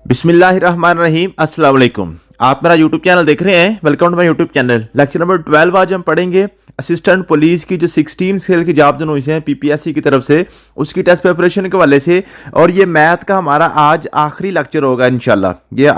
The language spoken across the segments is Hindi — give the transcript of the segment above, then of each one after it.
बिस्मिल्लाहिर्रहमानिर्रहीम अस्सलाम वालेकुम। आप मेरा यूट्यूब चैनल देख रहे हैं। Welcome to my YouTube channel. Lecture number 12 आज हम पढ़ेंगे असिस्टेंट पुलिस की जो 16 स्केल की जॉब जो हुई है पीपीएससी की तरफ से, उसकी टेस्ट प्रिपरेशन के वाले से। और ये मैथ का हमारा आज आखिरी लेक्चर होगा इंशाल्लाह। ये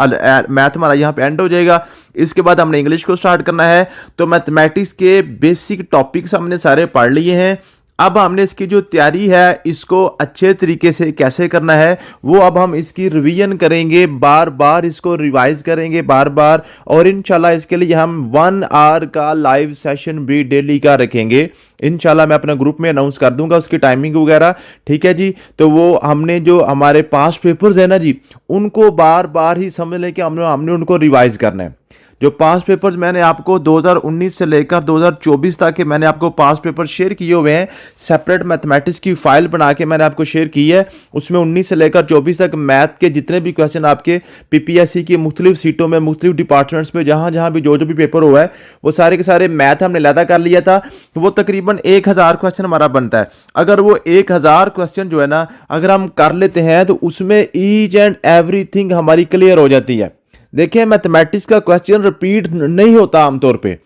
मैथ हमारा यहाँ पे एंड हो जाएगा। इसके बाद हमने इंग्लिश को स्टार्ट करना है। तो मैथमेटिक्स के बेसिक टॉपिक्स हमने सारे पढ़ लिए हैं। अब हमने इसकी जो तैयारी है इसको अच्छे तरीके से कैसे करना है वो अब हम इसकी रिवीजन करेंगे, बार बार इसको रिवाइज करेंगे बार बार। और इंशाल्लाह इसके लिए हम 1 आवर का लाइव सेशन भी डेली का रखेंगे। इंशाल्लाह मैं अपने ग्रुप में अनाउंस कर दूंगा उसकी टाइमिंग वगैरह, ठीक है जी। तो वो हमने जो हमारे पास्ट पेपर्स है ना जी, उनको बार बार ही समझ लें कि हमने उनको रिवाइज करना है। जो पास्ट पेपर्स मैंने आपको 2019 से लेकर 2024 तक के मैंने आपको पास्ट पेपर शेयर किए हुए हैं। सेपरेट मैथमेटिक्स की फाइल बना के मैंने आपको शेयर की है। उसमें 19 से लेकर 24 तक मैथ के जितने भी क्वेश्चन आपके पीपीएससी की मुख्तलिफ सीटों में, मुख्तलिफ डिपार्टमेंट्स में, जहां जहां भी जो भी पेपर हुआ है वो सारे के सारे मैथ हमने लैदा कर लिया था। तो वो तकरीबन 1000 क्वेश्चन हमारा बनता है। अगर वो 1000 क्वेश्चन जो है ना, अगर हम कर लेते हैं तो उसमें ईच एंड एवरीथिंग हमारी क्लियर हो जाती है। देखिए, मैथमेटिक्स का क्वेश्चन रिपीट नहीं होता आमतौर पे।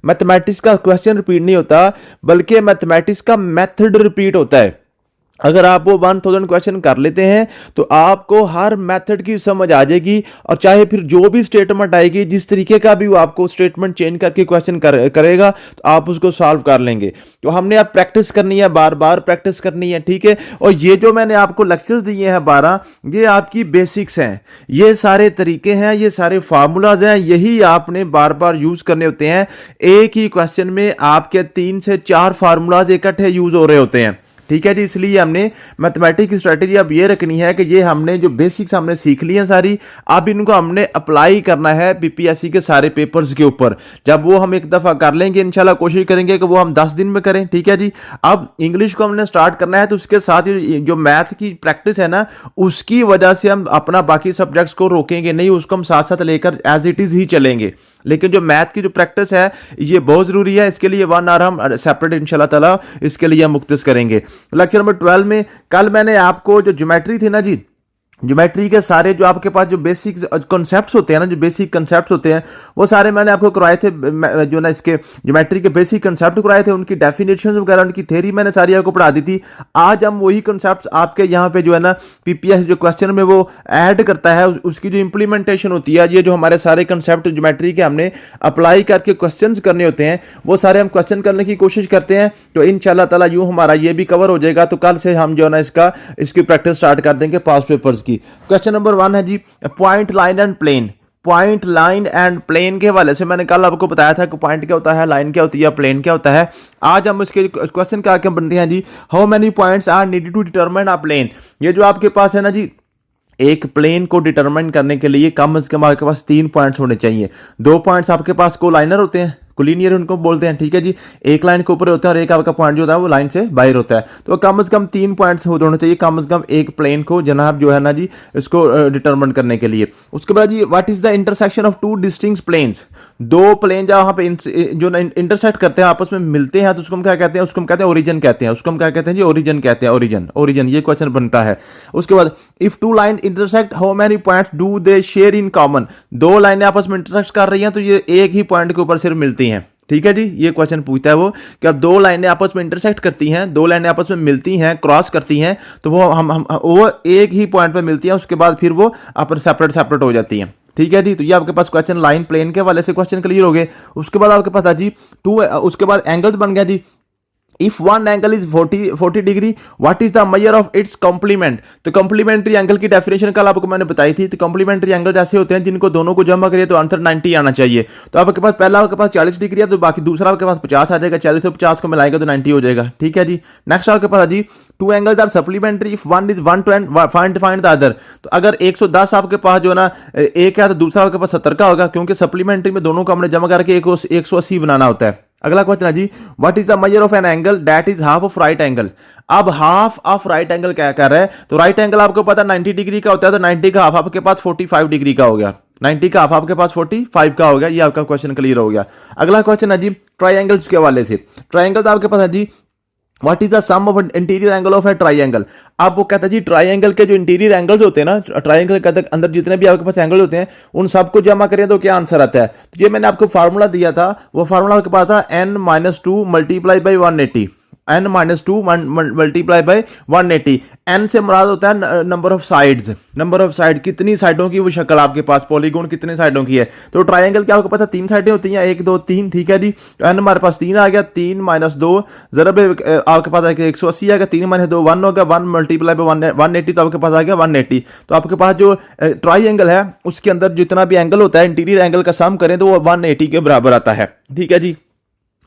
मैथमेटिक्स का क्वेश्चन रिपीट नहीं होता, बल्कि मैथमेटिक्स का मेथड रिपीट होता है। अगर आप वो 1000 क्वेश्चन कर लेते हैं तो आपको हर मेथड की समझ आ जाएगी। और चाहे फिर जो भी स्टेटमेंट आएगी, जिस तरीके का भी वो आपको स्टेटमेंट चेंज करके क्वेश्चन करेगा तो आप उसको सॉल्व कर लेंगे। तो हमने अब प्रैक्टिस करनी है, बार बार प्रैक्टिस करनी है, ठीक है। और ये जो मैंने आपको लेक्चर्स दिए हैं 12, ये आपकी बेसिक्स हैं। ये सारे तरीके हैं, ये सारे फार्मूलाज हैं, यही आपने बार बार यूज करने होते हैं। एक ही क्वेश्चन में आपके 3 से 4 फार्मूलाज इकट्ठे यूज हो रहे होते हैं, ठीक है जी। इसलिए हमने मैथमेटिक्स की स्ट्रेटेजी अब ये रखनी है कि ये हमने जो बेसिक्स हमने सीख ली हैं सारी, अब इनको हमने अप्लाई करना है पीपीएससी के सारे पेपर्स के ऊपर। जब वो हम एक दफा कर लेंगे, इंशाल्लाह कोशिश करेंगे कि वो हम 10 दिन में करें, ठीक है जी। अब इंग्लिश को हमने स्टार्ट करना है, तो उसके साथ जो मैथ की प्रैक्टिस है ना, उसकी वजह से हम अपना बाकी सब्जेक्ट्स को रोकेंगे नहीं, उसको हम साथ साथ लेकर एज इट इज ही चलेंगे। लेकिन जो मैथ की जो प्रैक्टिस है ये बहुत जरूरी है। इसके लिए 1 आवर हम सेपरेट इंशाल्लाह ताला इसके लिए हम मुख्तस करेंगे। लेक्चर नंबर 12 में कल मैंने आपको जो ज्योमेट्री थी ना जी, ज्योमेट्री के सारे जो आपके पास जो बेसिक कॉन्सेप्ट्स होते हैं ना, जो बेसिक कॉन्सेप्ट्स होते हैं वो सारे मैंने आपको करवाए थे। जो ना इसके ज्योमेट्री के बेसिक कॉन्सेप्ट कराए थे, उनकी डेफिनेशंस वगैरह, उनकी थ्योरी मैंने सारी आपको पढ़ा दी थी। आज हम वही कॉन्सेप्ट्स आपके यहाँ पे जो है ना पीपीएस जो क्वेश्चन में वो ऐड करता है, उसकी जो इंप्लीमेंटेशन होती है, ये जो हमारे सारे कॉन्सेप्ट ज्योमेट्री के हमने अप्लाई करके क्वेश्चन करने होते हैं, वो सारे हम क्वेश्चन करने की कोशिश करते हैं। तो इंशाल्लाह ताला यूं हमारा ये भी कवर हो जाएगा। तो कल से हम जो है ना इसकी प्रैक्टिस स्टार्ट कर देंगे पास्ट पेपर्स की। क्वेश्चन नंबर 1 है जी, point, line and plane. Point, line and plane के हवाले से मैंने कल आपको बताया था कि पॉइंट क्या होता है, लाइन क्या होती है, प्लेन क्या होता है। आज हम इसके क्वेश्चन क्या क्या बनते हैं जी। How many points are needed to determine a plane. ये जो आपके पास है ना जी, एक प्लेन को डिटरमाइन करने के लिए कम से कम आपके पास 3 पॉइंट्स होने चाहिए। 2 पॉइंट्स आपके पास कोलाइनर होते हैं, कोलिनियर उनको बोलते हैं, ठीक है जी। एक लाइन के ऊपर होता है और एक आपका पॉइंट जो होता है वो लाइन से बाहर होता है। तो कम से कम 3 पॉइंट्स होने चाहिए कम से कम एक प्लेन को जनाब जो है ना जी इसको डिटरमाइन करने के लिए। उसके बाद जी, what is the intersection of 2 distinct planes. 2 plane जहां पे जो इंटरसेक्ट करते हैं, आपस में मिलते हैं, तो उसको हम क्या कहते हैं, उसको हम कहते हैं ओरिजिन कहते हैं। उसको हम क्या कहते हैं जी, ओरिजिन कहते हैं। ओरिजिन ये क्वेश्चन बनता है। उसके बाद, if 2 line intersect how many points do they share in common. 2 लाइनें आपस में इंटरसेक्ट कर रही हैं तो ये एक ही पॉइंट के ऊपर सिर्फ मिलती हैं, ठीक है जी। ये क्वेश्चन पूछता है वो कि अब 2 लाइनें आपस में इंटरसेक्ट करती हैं, 2 लाइनें आपस में मिलती हैं, क्रॉस करती हैं, तो वो एक ही पॉइंट पे मिलती हैं। उसके बाद फिर वो अपन सेपरेट हो जाती हैं, ठीक है जी। तो ये आपके पास क्वेश्चन लाइन प्लेन के वाले से क्वेश्चन क्लियर हो गए। उसके बाद आपके पास जी उसके बाद एंगल्स बन गया जी। If one angle is 40 degree, what is the measure of its complement। तो कॉम्प्लीमेंट्री एंगल की डेफिनेशन कल आपको मैंने बताई थी। तो कॉम्प्लीमेंट्री एंगल ऐसे होते हैं जिनको दोनों को जमा करिए तो आंसर 90 आना चाहिए। तो आपके पास पहला आपके पास 40 डिग्री है, तो बाकी दूसरा आपके पास 50 आ जाएगा। 40 और 50 को मिलाएगा तो 90 हो जाएगा, ठीक है जी। नेक्स्ट आपके पास जी, 2 angles are supplementary if one is 120 find the other. तो अगर 110 आपके पास जो है ना एक है, तो दूसरा आपके पास 70 का होगा, क्योंकि सप्लीमेंट्री में दोनों को हमने जमा करके 180 बनाना होता है। अगला क्वेश्चन है जी, what is the measure of an angle that is half of right angle. अब हाफ ऑफ राइट एंगल क्या कर रहा है, तो राइट एंगल आपको पता 90 डिग्री का होता है, तो 90 का हाफ आपके पास 45 डिग्री का हो गया। 90 का हाफ आपके पास 45 का हो गया। ये आपका क्वेश्चन क्लियर हो गया। अगला क्वेश्चन है जी, ट्राइंगल्स के हवाले से। ट्राइंगल आपके पास है जी what is the sum of interior angle of a triangle. अब वो कहता है जी ट्राइंगल के जो इंटीरियर एंगल्स होते हैं ना, ट्राइंगल के अंदर जितने भी आपके पास एंगल होते हैं उन सबको जमा करें तो क्या आंसर आता है। तो ये मैंने आपको फार्मूला दिया था, वो फार्मूला आपके पास था n-2 multiply by 180, n-2 multiply by 180। n से मुराद होता है number of sides, number of side, कितनी साइडों की वो शक्ल आपके पास, पॉलीगोन कितने साइडों की है। तो ट्राइंगल क्या आपको पता है 3 साइडें होती हैं, 1 2 3, ठीक है जी। तो n हमारे पास 3 आ गया, 3 - 2 जरब आपके पास 180 आ गया, 3 - 2 1 हो गया, 1 मल्टीप्लाई बाई 180 तो आपके पास आ गया 180। तो आपके पास जो ट्राइंगल है उसके अंदर जितना भी एंगल होता है इंटीरियर एंगल का सम करें तो वो 180 के बराबर आता है, ठीक है जी।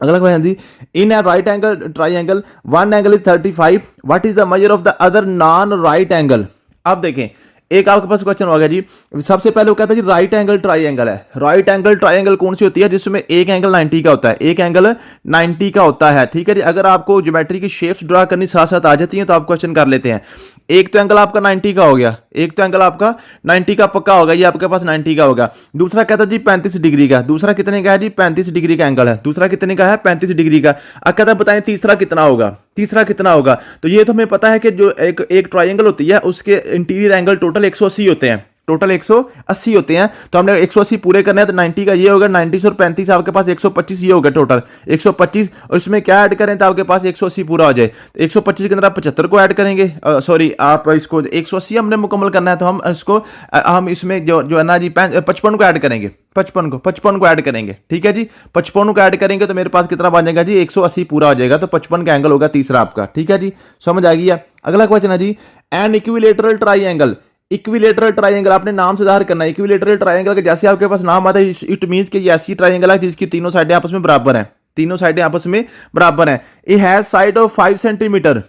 अगला क्वेश्चन जी, in a right angle triangle one angle is 35, what is the measure of the other non right angle. अब देखें एक आपके पास क्वेश्चन हो गया जी, सबसे पहले वो कहता है जी राइट एंगल ट्राइंगल है। राइट एंगल ट्राइंगल कौन सी होती है जिसमें एक एंगल 90 का होता है, एक एंगल 90 का होता है, ठीक है जी। अगर आपको ज्योमेट्री की शेप्स ड्रा करनी साथ साथ आ जाती है तो आप क्वेश्चन कर लेते हैं। एक तो एंगल आपका 90 का हो गया, एक तो एंगल आपका 90 का पक्का होगा, ये आपके पास 90 का होगा। दूसरा कहता है जी 35 डिग्री का, दूसरा कितने का है जी 35 डिग्री का एंगल है, दूसरा कितने का है 35 डिग्री का। अब कहता है बताएं तीसरा कितना होगा, तीसरा कितना होगा। तो ये तो हमें पता है कि जो एक ट्राइंगल होती है उसके इंटीरियर एंगल टोटल 180 होते हैं, टोटल 180 होते हैं। तो हमने 180 पूरे करने हैं तो 90 का ये होगा, 90 और 35 आपके पास 125 ये होगा, टोटल 125। और इसमें क्या ऐड करें तो आपके पास 180 पूरा हो जाए। तो 125 के अंदर आप 75 को ऐड करेंगे, सॉरी आप इसको 180 हमने मुकम्मल करना है तो हम इसको हम इसमें जो है ना जी 55 को ऐड करेंगे, 55 को ऐड करेंगे, ठीक है जी। 55 को ऐड करेंगे तो मेरे पास कितना बन जाएगा जी 180 पूरा हो जाएगा। तो 55 का एंगल होगा तीसरा आपका, ठीक है जी, समझ आ गई है। अगला क्वेश्चन है जी, an equilateral triangle. Equilateral triangle आपने नाम से ज़ाहिर करना है। इक्विलेटरल ट्राइंगल के जैसे आपके पास नाम आता है इट मींस कि ये ऐसी ट्राइंगल है जिसकी तीनों साइडें आपस में बराबर हैं, तीनों साइडें आपस में बराबर हैं। It has side of 5 centimetre,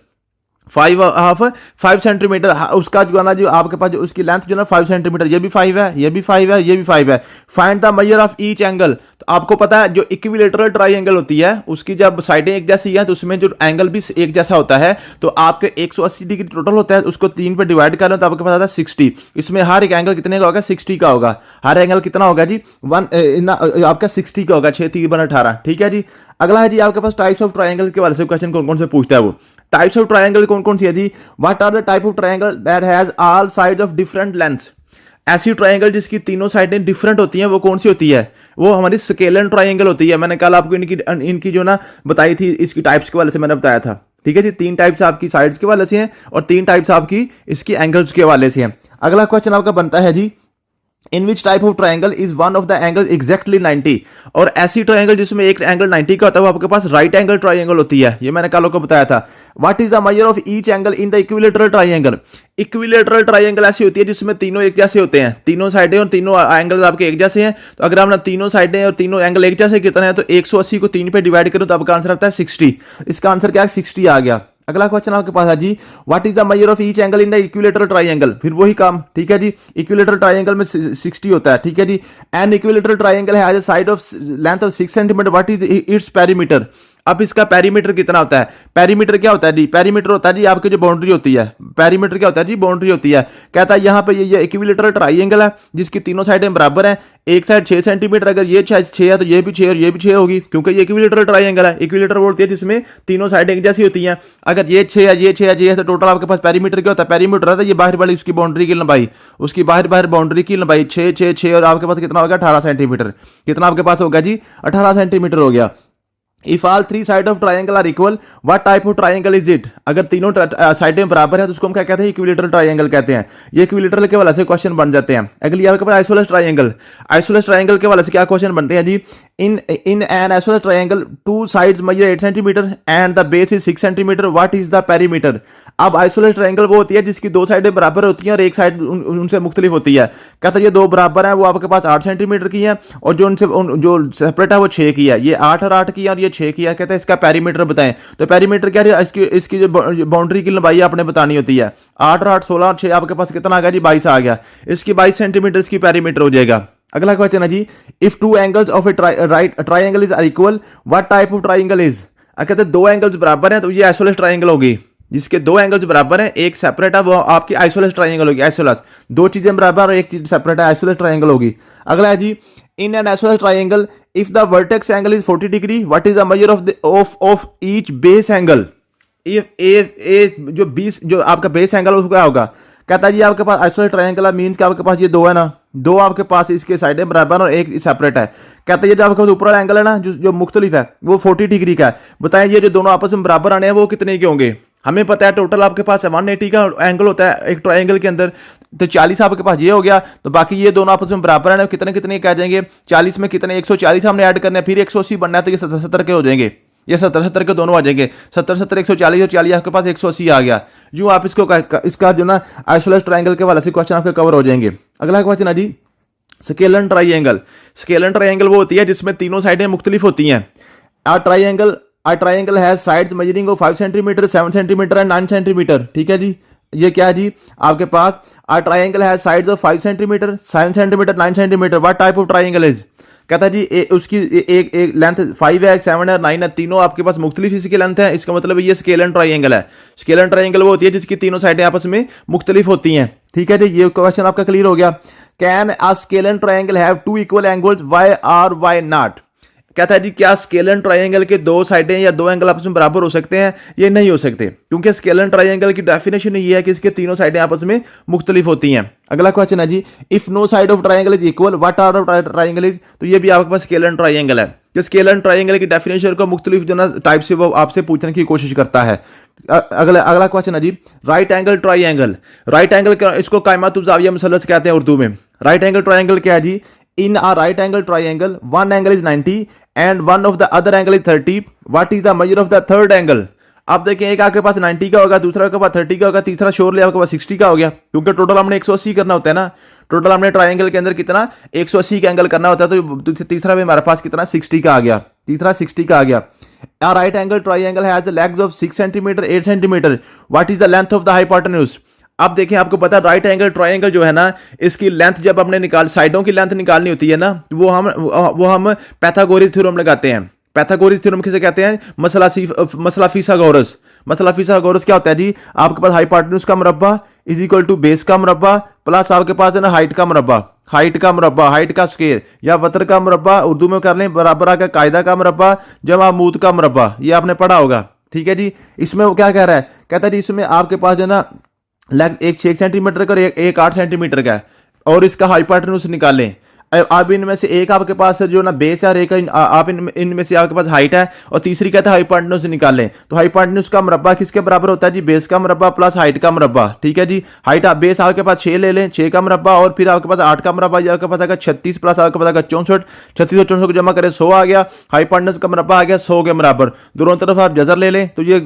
5 centimetre, उसका जो है ना जो आपके पास जो उसकी लेंथ जो है ना 5 सेंटीमीटर, ये भी 5 है, ये भी 5 है, ये भी 5 है। Find the measure of each angle. तो आपको पता है जो इक्विलेटरल ट्राइंगल होती है उसकी जब साइडें एक जैसी है तो उसमें जो एंगल भी एक जैसा होता है। तो आपके 180 डिग्री टोटल होता है, उसको 3 पे डिवाइड कर लो तो आपके पास आता है 60। इसमें हर एक एंगल कितने का होगा 60 का होगा, हर एंगल कितना होगा जी आपका 60 का होगा, 6 3 18, ठीक है जी। अगला है जी आपके पास टाइप्स ऑफ ट्राइंगल के बारे से क्वेश्चन कौन कौन से पूछता है वो। टाइप्स ऑफ ट्राइंगल कौन कौन सी है जी, what are the type of triangle that has all sides of different lengths. ऐसी ट्राइंगल जिसकी तीनों साइडें डिफरेंट होती हैं वो कौन सी होती है, वो हमारी स्केलन ट्राइंगल होती है। मैंने कल आपको इनकी जो ना बताई थी इसकी टाइप्स के वाले से मैंने बताया था, ठीक है जी। 3 टाइप्स आपकी साइड्स के वाले से हैं और 3 टाइप्स आपकी इसकी एंगल्स के वाले से हैं। अगला क्वेश्चन आपका बनता है जी, in which type of triangle is one of the angle exactly 90। और ऐसी ट्राइंगल जिसमें एक एंगल 90 का होता है वो आपके पास राइट एंगल ट्राइंगल होती है, ये मैंने कल को बताया था। What is the measure of each angle in the equilateral triangle. Equilateral triangle ऐसी होती है जिसमें तीनों एक जैसे होते हैं, तीनों साइडें और तीनों एंगल्स आपके एक जैसे हैं। तो अगर हमने तीनों साइडें और तीनों एंगल एक जैसे कितने हैं तो 180 को 3 पे डिवाइड करो तो आपका आंसर आता है 60। इसका आंसर क्या है 60 आ गया। अगला क्वेश्चन आपके पास है जी, what is the measure of each angle in the equilateral triangle. फिर वही काम, ठीक है जी। इक्विलेटरल ट्राइंगल में 60 होता है, ठीक है जी। An equilateral triangle has a side of length of 6 centimetre, what is its perimeter. अब इसका पेरीमीटर कितना होता है। पेरीमीटर क्या होता है जी, पेरीमीटर होता है जी आपकी जो बाउंड्री होती है। पेरीमीटर क्या होता है जी, बाउंड्री होती है। कहता है यहाँ पे ये इक्विलेटरल ट्राइंगल है जिसकी तीनों साइडें बराबर हैं, एक साइड 6 सेंटीमीटर, अगर ये 6 है तो ये भी 6 और ये भी 6 होगी क्योंकि ये इक्विलेटरल ट्राइंगल है। इक्विलेटर बोलती है जिसमें तीनों साइडें एक जैसी होती हैं। अगर ये 6 है, ये 6 है, ये है तो टोटल आपके पास पेरीमीटर क्या होता है, पेरीमीटर होता है ये बाहर वाली उसकी बाउंड्री की लंबाई, उसकी बाहर बाउंड्री की लंबाई 6 6 6 और आपके पास कितना होगा 18 सेंटीमीटर। कितना आपके पास होगा जी 18 सेंटीमीटर हो गया। If all 3 side of triangle are equal, what type of triangle is it. अगर तीनों साइडें बराबर है तो उसको हम क्या कहते हैं, इक्विलेटरल ट्राइंगल कहते हैं। ये इक्विलेटरल के वाले से क्वेश्चन बन जाते हैं। अगली आपके पास आइसोलेस ट्राइंगल। आइसोलेस ट्राइंगल के वाले से क्या क्वेश्चन बनते हैं जी, in an isosceles triangle 2 sides measure 8 centimetre and the base is 6 centimetre, what is the perimeter. अब आइसोलेस ट्राइंगल वो होती है जिसकी 2 साइडें बराबर होती हैं और एक साइड उनसे मुख्तलिफ होती है। कहता है ये 2 बराबर है, वो आपके पास 8 सेंटीमीटर की है और जो उनसे जो सेपरेट है वो 6 की है। ये 8 और 8 की है और ये 6 की है। कहते हैं इसका पेरीमीटर बताएं। तो पेरीमीटर क्या है, इसकी जो बाउंड्री की लंबाई आपने बतानी होती है। 8 और 8 16 और 6 आपके पास कितना आ गया जी 22 आ गया। इसकी 22 सेंटीमीटर इसकी पेरीमीटर हो जाएगा। अगला क्वेश्चन है जी, if 2 angles of a triangle is equal, what type of triangle is. कहते हैं 2 एंगल्स बराबर हैं तो ये आइसोलेस ट्राइंगल होगी। जिसके 2 एंगल्स बराबर हैं, एक सेपरेट है, वो आपकी आइसोलेस ट्राइंगल होगी। आइसोलेस 2 चीजें बराबर और एक चीज सेपरेट है, आइसोलेस ट्राइंगल होगी। अगला है जी, in an isosceles triangle if the vertex angle is 40 degree, what is the measure of each base angle. ए जो 20 जो आपका बेस एंगल उसको क्या होगा, कहता है जी आपके पास आइसोलेट ट्रायंगल है, मींस कि आपके पास ये दो है ना, दो आपके पास इसके साइडें बराबर और एक सेपरेट है। कहता है ये जो आपके पास ऊपर वाला एंगल है ना जो मुख्तलिफ है वो 40 डिग्री का है। बताएं ये जो दोनों आपस में बराबर आने हैं वो कितने के होंगे। हमें पता है टोटल आपके पास 180 का एंगल होता है एक ट्रायंगल के अंदर, तो 40 आपके पास ये हो गया, तो बाकी ये दोनों आपस में बराबर है कितने कितने के आ जाएंगे, 40 में कितने 140 हमने ऐड करने हैं, फिर 180 बनना है तो ये 70 के हो जाएंगे, ये 70 के दोनों आ जाएंगे, 70 140 और 40 आपके पास 180 आ गया। जो आप इसको इसका जो ना आइसोलेट ट्रायंगल के वाले से क्वेश्चन आपके कवर हो जाएंगे। अगला क्वेश्चन है जी स्केलन ट्रायंगल। स्केलन ट्रायंगल वो होती है जिसमें तीनों साइडें मुख्तलिफ होती हैं। A triangle has sides measuring of 5 centimetre, 7 centimetre and 9 centimetre. ठीक है जी, ये क्या है जी आपके पास A triangle has sides of 5 centimetre, 7 centimetre, 9 centimetre. What type of triangle is, कहता है जी उसकी एक लेंथ 5 है, 7 है, 9 है, तीनों आपके पास मुख्तलिफ इसकी लेंथ है, इसका मतलब ये स्केलन ट्रायंगल है। स्केलन ट्रायंगल वो होती है जिसकी तीनों साइडें आपस में मुख्तलिफ होती हैं। ठीक है जी, ये क्वेश्चन आपका क्लियर हो गया। Can a scalene triangle have two equal angles, why or why not. कहता है जी क्या स्केलन ट्रायंगल के दो साइडें या दो एंगल आपस में बराबर हो सकते हैं, ये नहीं हो सकते, क्योंकि स्केलन ट्रायंगल की डेफिनेशन ये है कि इसके तीनों साइडें आपस में मुख्तलिफ होती हैं। अगला क्वेश्चन है जी if no side of triangle is equal what are of triangle is. तो ये भी आपके पास स्केलन ट्रायंगल है। जो स्केलन ट्रायंगल की डेफिनेशन को मुख्तलिफ जो ना टाइप से वो आपसे पूछने की कोशिश करता है। अगला क्वेश्चन है जी right angle triangle. Right angle इसको कायमातुल ज़ाविया मुसल्लस कहते हैं उर्दू में। राइट एंगल ट्रायंगल क्या है जी, in a right angle triangle one angle is 90 and one of the other angle is 30। What is the measure of the third angle. आप देखें एक आपके पास 90 का होगा, दूसरा आपके पास 30 का होगा, तीसरा श्योरली आपके पास 60 का हो गया, क्योंकि टोटल हमने 180 करना होता है ना। टोटल हमने ट्रायंगल के अंदर कितना 180 का एंगल करना होता है, तो तीसरा भी हमारे पास कितना 60 का आ गया, तीसरा 60 का आ गया। A right angle triangle has the legs of 6 centimetre, 8 centimetre. What is the length of the hypotenuse? अब देखें आपको पता है राइट एंगल ट्रायंगल जो है ना इसकी लेंथ जब हमने साइडों की लेंथ निकालनी होती है ना, वो हम पैथागोरस थ्योरम लगाते हैं। पैथागोरस थ्योरम किसे कहते हैं, मसला फिसागोरस। मसला फिसागोरस क्या होता है जी, आपके पास हाइपोटेन्यूज का मुरब्बा इज इक्वल टू बेस का मुरब्बा प्लस आपके पास है ना हाइट का मुरब्बा, हाइट का स्क्वायर या वतर का मुरब्बा, उर्दू में कर लें बराबर आकर कायदा का मुरब्बा जमा मूद का मुरब्बा, ये आपने पढ़ा होगा। ठीक है जी, इसमें वो क्या कह रहा है, कहता है जी इसमें आपके पास है ना लेग एक 6 सेंटीमीटर का और एक 8 सेंटीमीटर का है, और इसका हाइपोटेन्यूज निकालें। अब इनमें से एक आपके पास जो ना बेस है और एक आप इनमें से आपके पास हाइट है, और तीसरी कहता है हाइपोटेन्यूज निकालें। तो हाइपोटेन्यूज का मुरब्बा किसके बराबर होता है जी, बेस का मुरब्बा प्लस हाइट का मुरब्बा। ठीक है जी, हाइट बेस आपके पास 6 ले लें, 6 का मुरब्बा, और फिर आपके पास 8 का मुरब्बा, आपके पास आएगा 36 प्लस आपके पास आएगा 64, 36 और 64 को जमा करें 100 आ गया। हाइपोटेन्यूज का मुरब्बा आ गया 100 के बराबर। दोनों तरफ आप जजर ले लें तो ये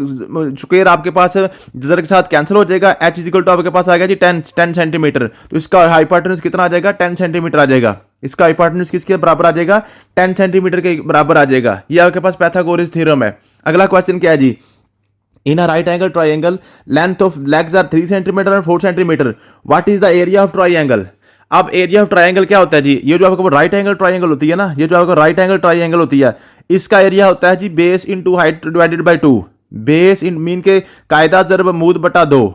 स्क्वायर आपके पास जजर के साथ कैंसिल हो जाएगा। एच इज इक्वल टू आपके पास आ गया जी 10 सेंटीमीटर, तो इसका हाइपोटेन्यूज कितना आ जाएगा 10 सेंटीमीटर आ जाएगा। इसका हाइपोटेन्यूज किसके बराबर आ जाएगा 10 सेंटीमीटर के बराबर आ जाएगा। ये आपके पास पैथागोरस थ्योरम है। अगला क्वेश्चन क्या है जी, in a right angle triangle length of legs are 3 centimetre and 4 centimetre. What is the area of triangle. अब एरिया ऑफ ट्रायंगल क्या होता है जी, ये जो आपको राइट एंगल ट्रायंगल होती है ना, ये जो आपको राइट एंगल ट्रायंगल होती है इसका एरिया होता है जी base into height divided by 2। Base इन मीन के कायदा ज़रब मूद बटा 2,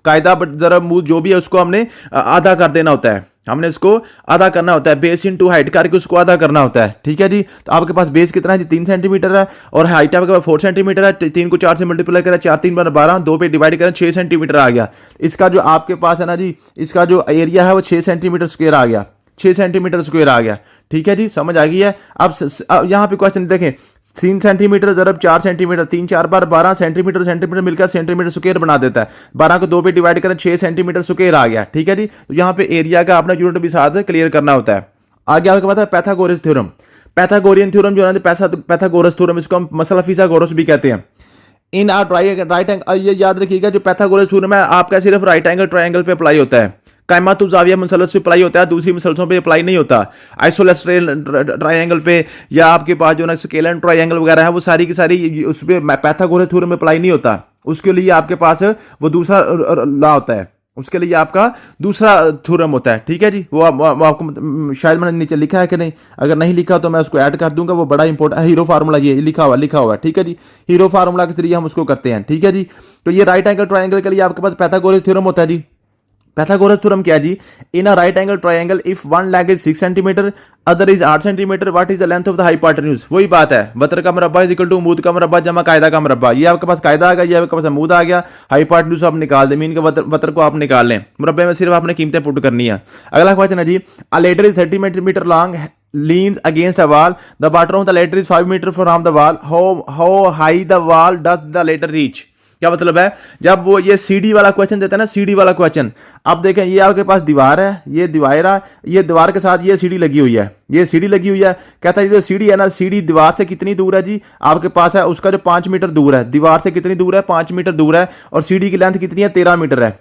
कायदा ज़रब मूद जो भी है उसको हमने आधा कर देना होता है, हमने इसको आधा करना होता है, बेस इनटू हाइट करके उसको आधा करना होता है। ठीक है जी, तो आपके पास बेस कितना है जी 3 सेंटीमीटर है, और हाइट आपके पास 4 सेंटीमीटर है। 3 को 4 से मल्टीप्लाई करें 4 3 12, 2 पे डिवाइड करें 6 सेंटीमीटर आ गया। इसका जो आपके पास है ना जी, इसका जो एरिया है वो 6 सेंटीमीटर स्क्वायर आ गया, 6 सेंटीमीटर स्क्वायर आ गया। ठीक है जी, समझ आ गई है। अब यहाँ पे क्वेश्चन देखें, 3 सेंटीमीटर ज़रब 4 सेंटीमीटर, 3 4 बार 12 सेंटीमीटर, सेंटीमीटर मिलकर सेंटीमीटर स्क्वायर बना देता है। 12 को 2 पे डिवाइड करें 6 सेंटीमीटर स्क्वायर आ गया। ठीक है जी, तो यहाँ पे एरिया का अपना यूनिट भी साथ क्लियर करना होता है। आगे आपके पास है पैथागोरस थ्योरम। पैथागोरियन थ्योरम जो है पैथागोरस थ्योरम, इसको हम मसला फिसागोरस भी कहते हैं। इन आर राइट एंगल, ये याद रखिएगा जो पैथागोरस थ्योरम है आपका सिर्फ राइट एंगल ट्रायंगल पे अप्लाई होता है, कायमातुल ज़ाविया मुसल्लस पे अप्लाई होता है, दूसरी मुसल्सलों पे अप्लाई नहीं होता। आइसोलेटरल ट्रायंगल पे या आपके पास जो ना स्केलन ट्रायंगल वगैरह है वो सारी की सारी उस पर पैथागोरस थ्योरम में अप्लाई नहीं होता। उसके लिए आपके पास वो दूसरा लॉ होता है, उसके लिए आपका दूसरा थ्योरम होता है। ठीक है जी, वो आपको शायद मैंने नीचे लिखा है कि नहीं, अगर नहीं लिखा तो मैं उसको ऐड कर दूंगा, वो बड़ा इंपॉर्टेंट हीरो फार्मूला ये लिखा हुआ है। ठीक है जी, हीरो फार्मूला के जरिए हम उसको करते हैं। ठीक है जी, तो ये राइट एंगल ट्रायंगल के लिए आपके पास पैथागोरस थ्योरम होता है जी। पैथागोरस थ्योरम क्या जी, in a right angle triangle if one leg is 6 centimetre other is 8 centimetre what is the length of the hypotenuse. वही बात है, वक्र का मरब्बा इज इक्वल टू अमूद का मरब्बा जमा कायदा का मरब्बा। ये आपके पास कायदा आ गया, ये आपके पास अमूद आ गया, हाइपोटेन्यूज आप निकाल दें, मीन के वक्र को आप निकाल लें, मुरब्बे में सिर्फ आपने कीमतें पुट करनी है। अगला क्वेश्चन है जी, a ladder is 30 centimetre long leans against a wall, the bottom of the ladder is 5 meter from the wall, how high the wall does the ladder reach। क्या मतलब है, जब वो ये सीडी वाला क्वेश्चन देता है ना, सीडी वाला क्वेश्चन, अब देखें ये आपके पास दीवार है, ये दीवार है, ये दीवार के साथ ये सीढ़ी लगी हुई है, ये सीढ़ी लगी हुई है, कहता है जो सीढ़ी है ना, सीढ़ी दीवार से कितनी दूर है जी, आपके पास है उसका जो 5 मीटर दूर है, दीवार से कितनी दूर है, 5 मीटर दूर है, और सीढ़ी की लेंथ कितनी है, 13 मीटर है,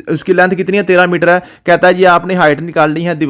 उसकी लेंथ कितनी है, 13 मीटर है। कहता है ये आपने हाइट निकालनी है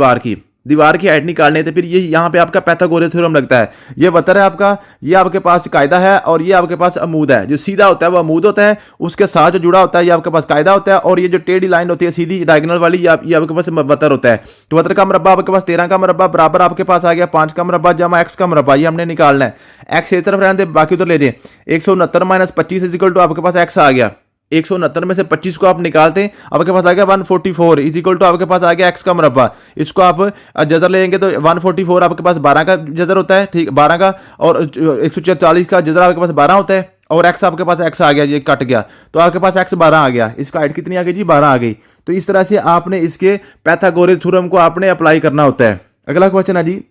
दीवार की हाइट निकालने थे, फिर ये यहाँ पे आपका पैथागोरस थ्योरम लगता है। ये वक्र है आपका, ये आपके पास कायदा है, और ये आपके पास अमूद है। जो सीधा होता है वो अमूद होता है, उसके साथ जो जुड़ा होता है ये आपके पास कायदा होता है, और ये जो टेढ़ी लाइन होती है सीधी डायगोनल वाली, ये आपके पास वक्र होता है। तो वक्र का मरब्बा आपके पास 13 का मरब्बा बराबर आपके पास आ गया 5 का मरब्बा जमा एक्स का मरब्बा, ये हमने निकालना है। एक्स इस तरफ रहने दे, बाकी उधर ले जाए। 169 माइनस 25 इज इक्वल टू आपके पास एक्स आ गया। 169 में से 25 को आप निकालते हैं, आपके पास आ गया 144 इज इक्वल टू आपके पास आ गया एक्स का मरब्बा। इसको आप जजर लेंगे तो 144 आपके पास 12 का जजर होता है, ठीक 12 का, और 144 का जजर आपके पास 12 होता है, और एक्स आपके पास एक्स आ गया, ये कट गया, तो आपके पास एक्स 12 आ गया। इसका हाइट कितनी आ गई जी, 12 आ गई। तो इस तरह से आपने इसके पैथागोरस थ्योरम को आपने अप्लाई करना होता है। अगला क्वेश्चन है जी,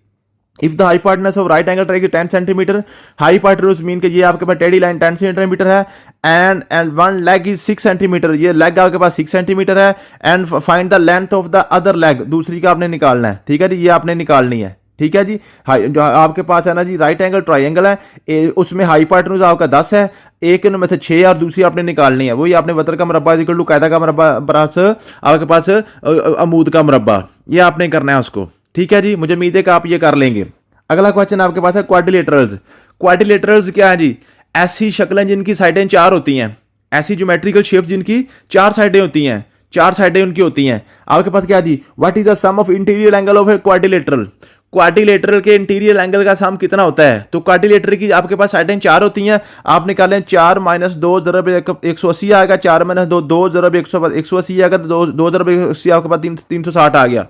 if the hypotenuse of right angle triangle 10 centimetre, hypotenuse mean के ये आपके पास टेढ़ी लाइन 10 सेंटीमीटर है, and one leg is 6 centimetre, ये लेग आपके पास 6 सेंटीमीटर है, and find the length of the other leg, दूसरी का आपने निकालना है, ठीक है जी, ये आपने निकालनी है, ठीक है जी। जो आपके पास है ना जी राइट एंगल ट्रायंगल है, उसमें हाइपोटेन्यूज आपका 10 है, एक में से 6 और दूसरी आपने निकालनी है, वही आपने वक्र का मरब्बा इक्वल टू कायदा का मरब्बा बराबर आपके पास अमूद का मरब्बा, ये आपने करना है उसको, ठीक है जी। मुझे उम्मीद है कि आप ये कर लेंगे। अगला क्वेश्चन आपके पास है क्वाड्रिलेटरल्स। क्वाड्रिलेटरल्स क्या है जी, ऐसी शक्लें जिनकी साइडें 4 होती हैं, ऐसी ज्योमेट्रिकल शेप जिनकी 4 साइडें होती हैं, 4 साइडें उनकी होती हैं। आपके पास क्या जी, what is the sum of interior angle of a quadrilateral. Quadrilateral के इंटीरियर एंगल का सम कितना होता है, तो क्वाड्रिलेटरल की आपके पास साइडें 4 होती हैं, आप निकालें 4 माइनस 2 ज़रब 180 आएगा, 4 माइनस 2 ज़रब 180 आएगा, तो 2 ज़रब 180 आपके पास 360 आ गया,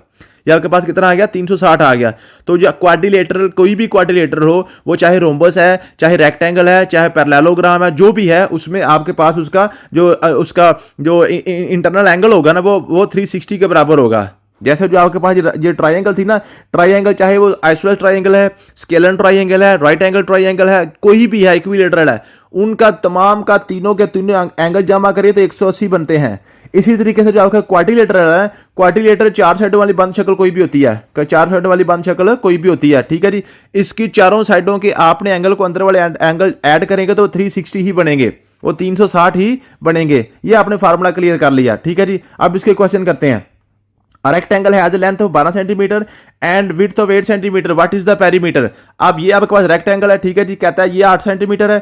ये आपके पास कितना आ गया, 360 आ गया। तो जो क्वाड्रिलेटरल, कोई भी क्वाड्रिलेटरल हो, वो चाहे रोम्बस है, चाहे रेक्टेंगल है, चाहे पैरेललोग्राम है, जो भी है, उसमें आपके पास उसका जो इंटरनल एंगल होगा ना, वो 360 के बराबर होगा। जैसे जो आपके पास ये ट्रायंगल थी ना, ट्रायंगल चाहे वो आइसोसेलेस ट्रायंगल है, स्केलर ट्रायंगल है, राइट एंगल ट्रायंगल है, कोई भी है, इक्विलेटरल है, उनका तमाम का तीनों के तीनों एंगल जमा करिए तो 180 बनते हैं। इसी तरीके से जो आपका क्वाड्रिलेटरल है, क्वाड्रिलेटरल 4 साइडों वाली बंद शक्ल कोई भी होती है, 4 साइडों वाली बंद शक्ल कोई भी होती है, ठीक है जी। इसकी चारों साइडों के आपने एंगल को अंदर वाले एंगल ऐड करेंगे तो 360 ही बनेंगे, वो 360 ही बनेंगे। ये आपने फार्मूला क्लियर कर लिया, ठीक है जी। अब इसके क्वेश्चन करते हैं। Rectangle has length of 12 centimetre and width of 8 centimetre, what is the perimeter. अब ये आपके पास रेक्टेंगल है, ठीक है जी, कहता है ये 8 सेंटीमीटर है,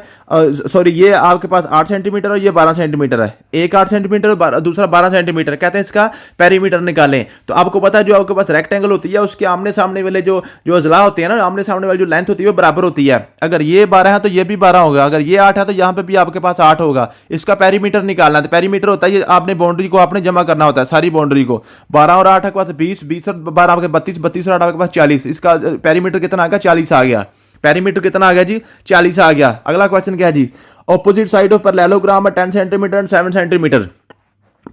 सॉरी ये आपके पास 8 सेंटीमीटर और ये 12 सेंटीमीटर है, एक 8 सेंटीमीटर दूसरा 12 सेंटीमीटर, कहते हैं इसका पेरीमीटर निकालें। तो आपको पता है जो आपके पास रेक्टेंगल होती है उसके आमने सामने वाले जो अजला होते हैं ना, आमने सामने वाली जो लेंथ होती है वो बराबर होती है। अगर ये 12 है तो ये भी 12 होगा, अगर ये 8 है तो यहाँ पे भी आपके पास 8 होगा। इसका पेरीमीटर निकालना है, तो पेरीमीटर होता है ये आपने बाउंड्री को आपने जमा करना होता है, सारी बाउंड्री को। 12 और 8 के पास 20, 20 और 12 आपके 32, 32 और 8 आपके पास 40, इसका पेरीमीटर कितना आ गया, 40 आ गया। पेरीमीटर कितना आ गया जी, 40 आ गया। अगला क्वेश्चन क्या है जी, opposite side of parallelogram 10 centimetre and 7 centimetre.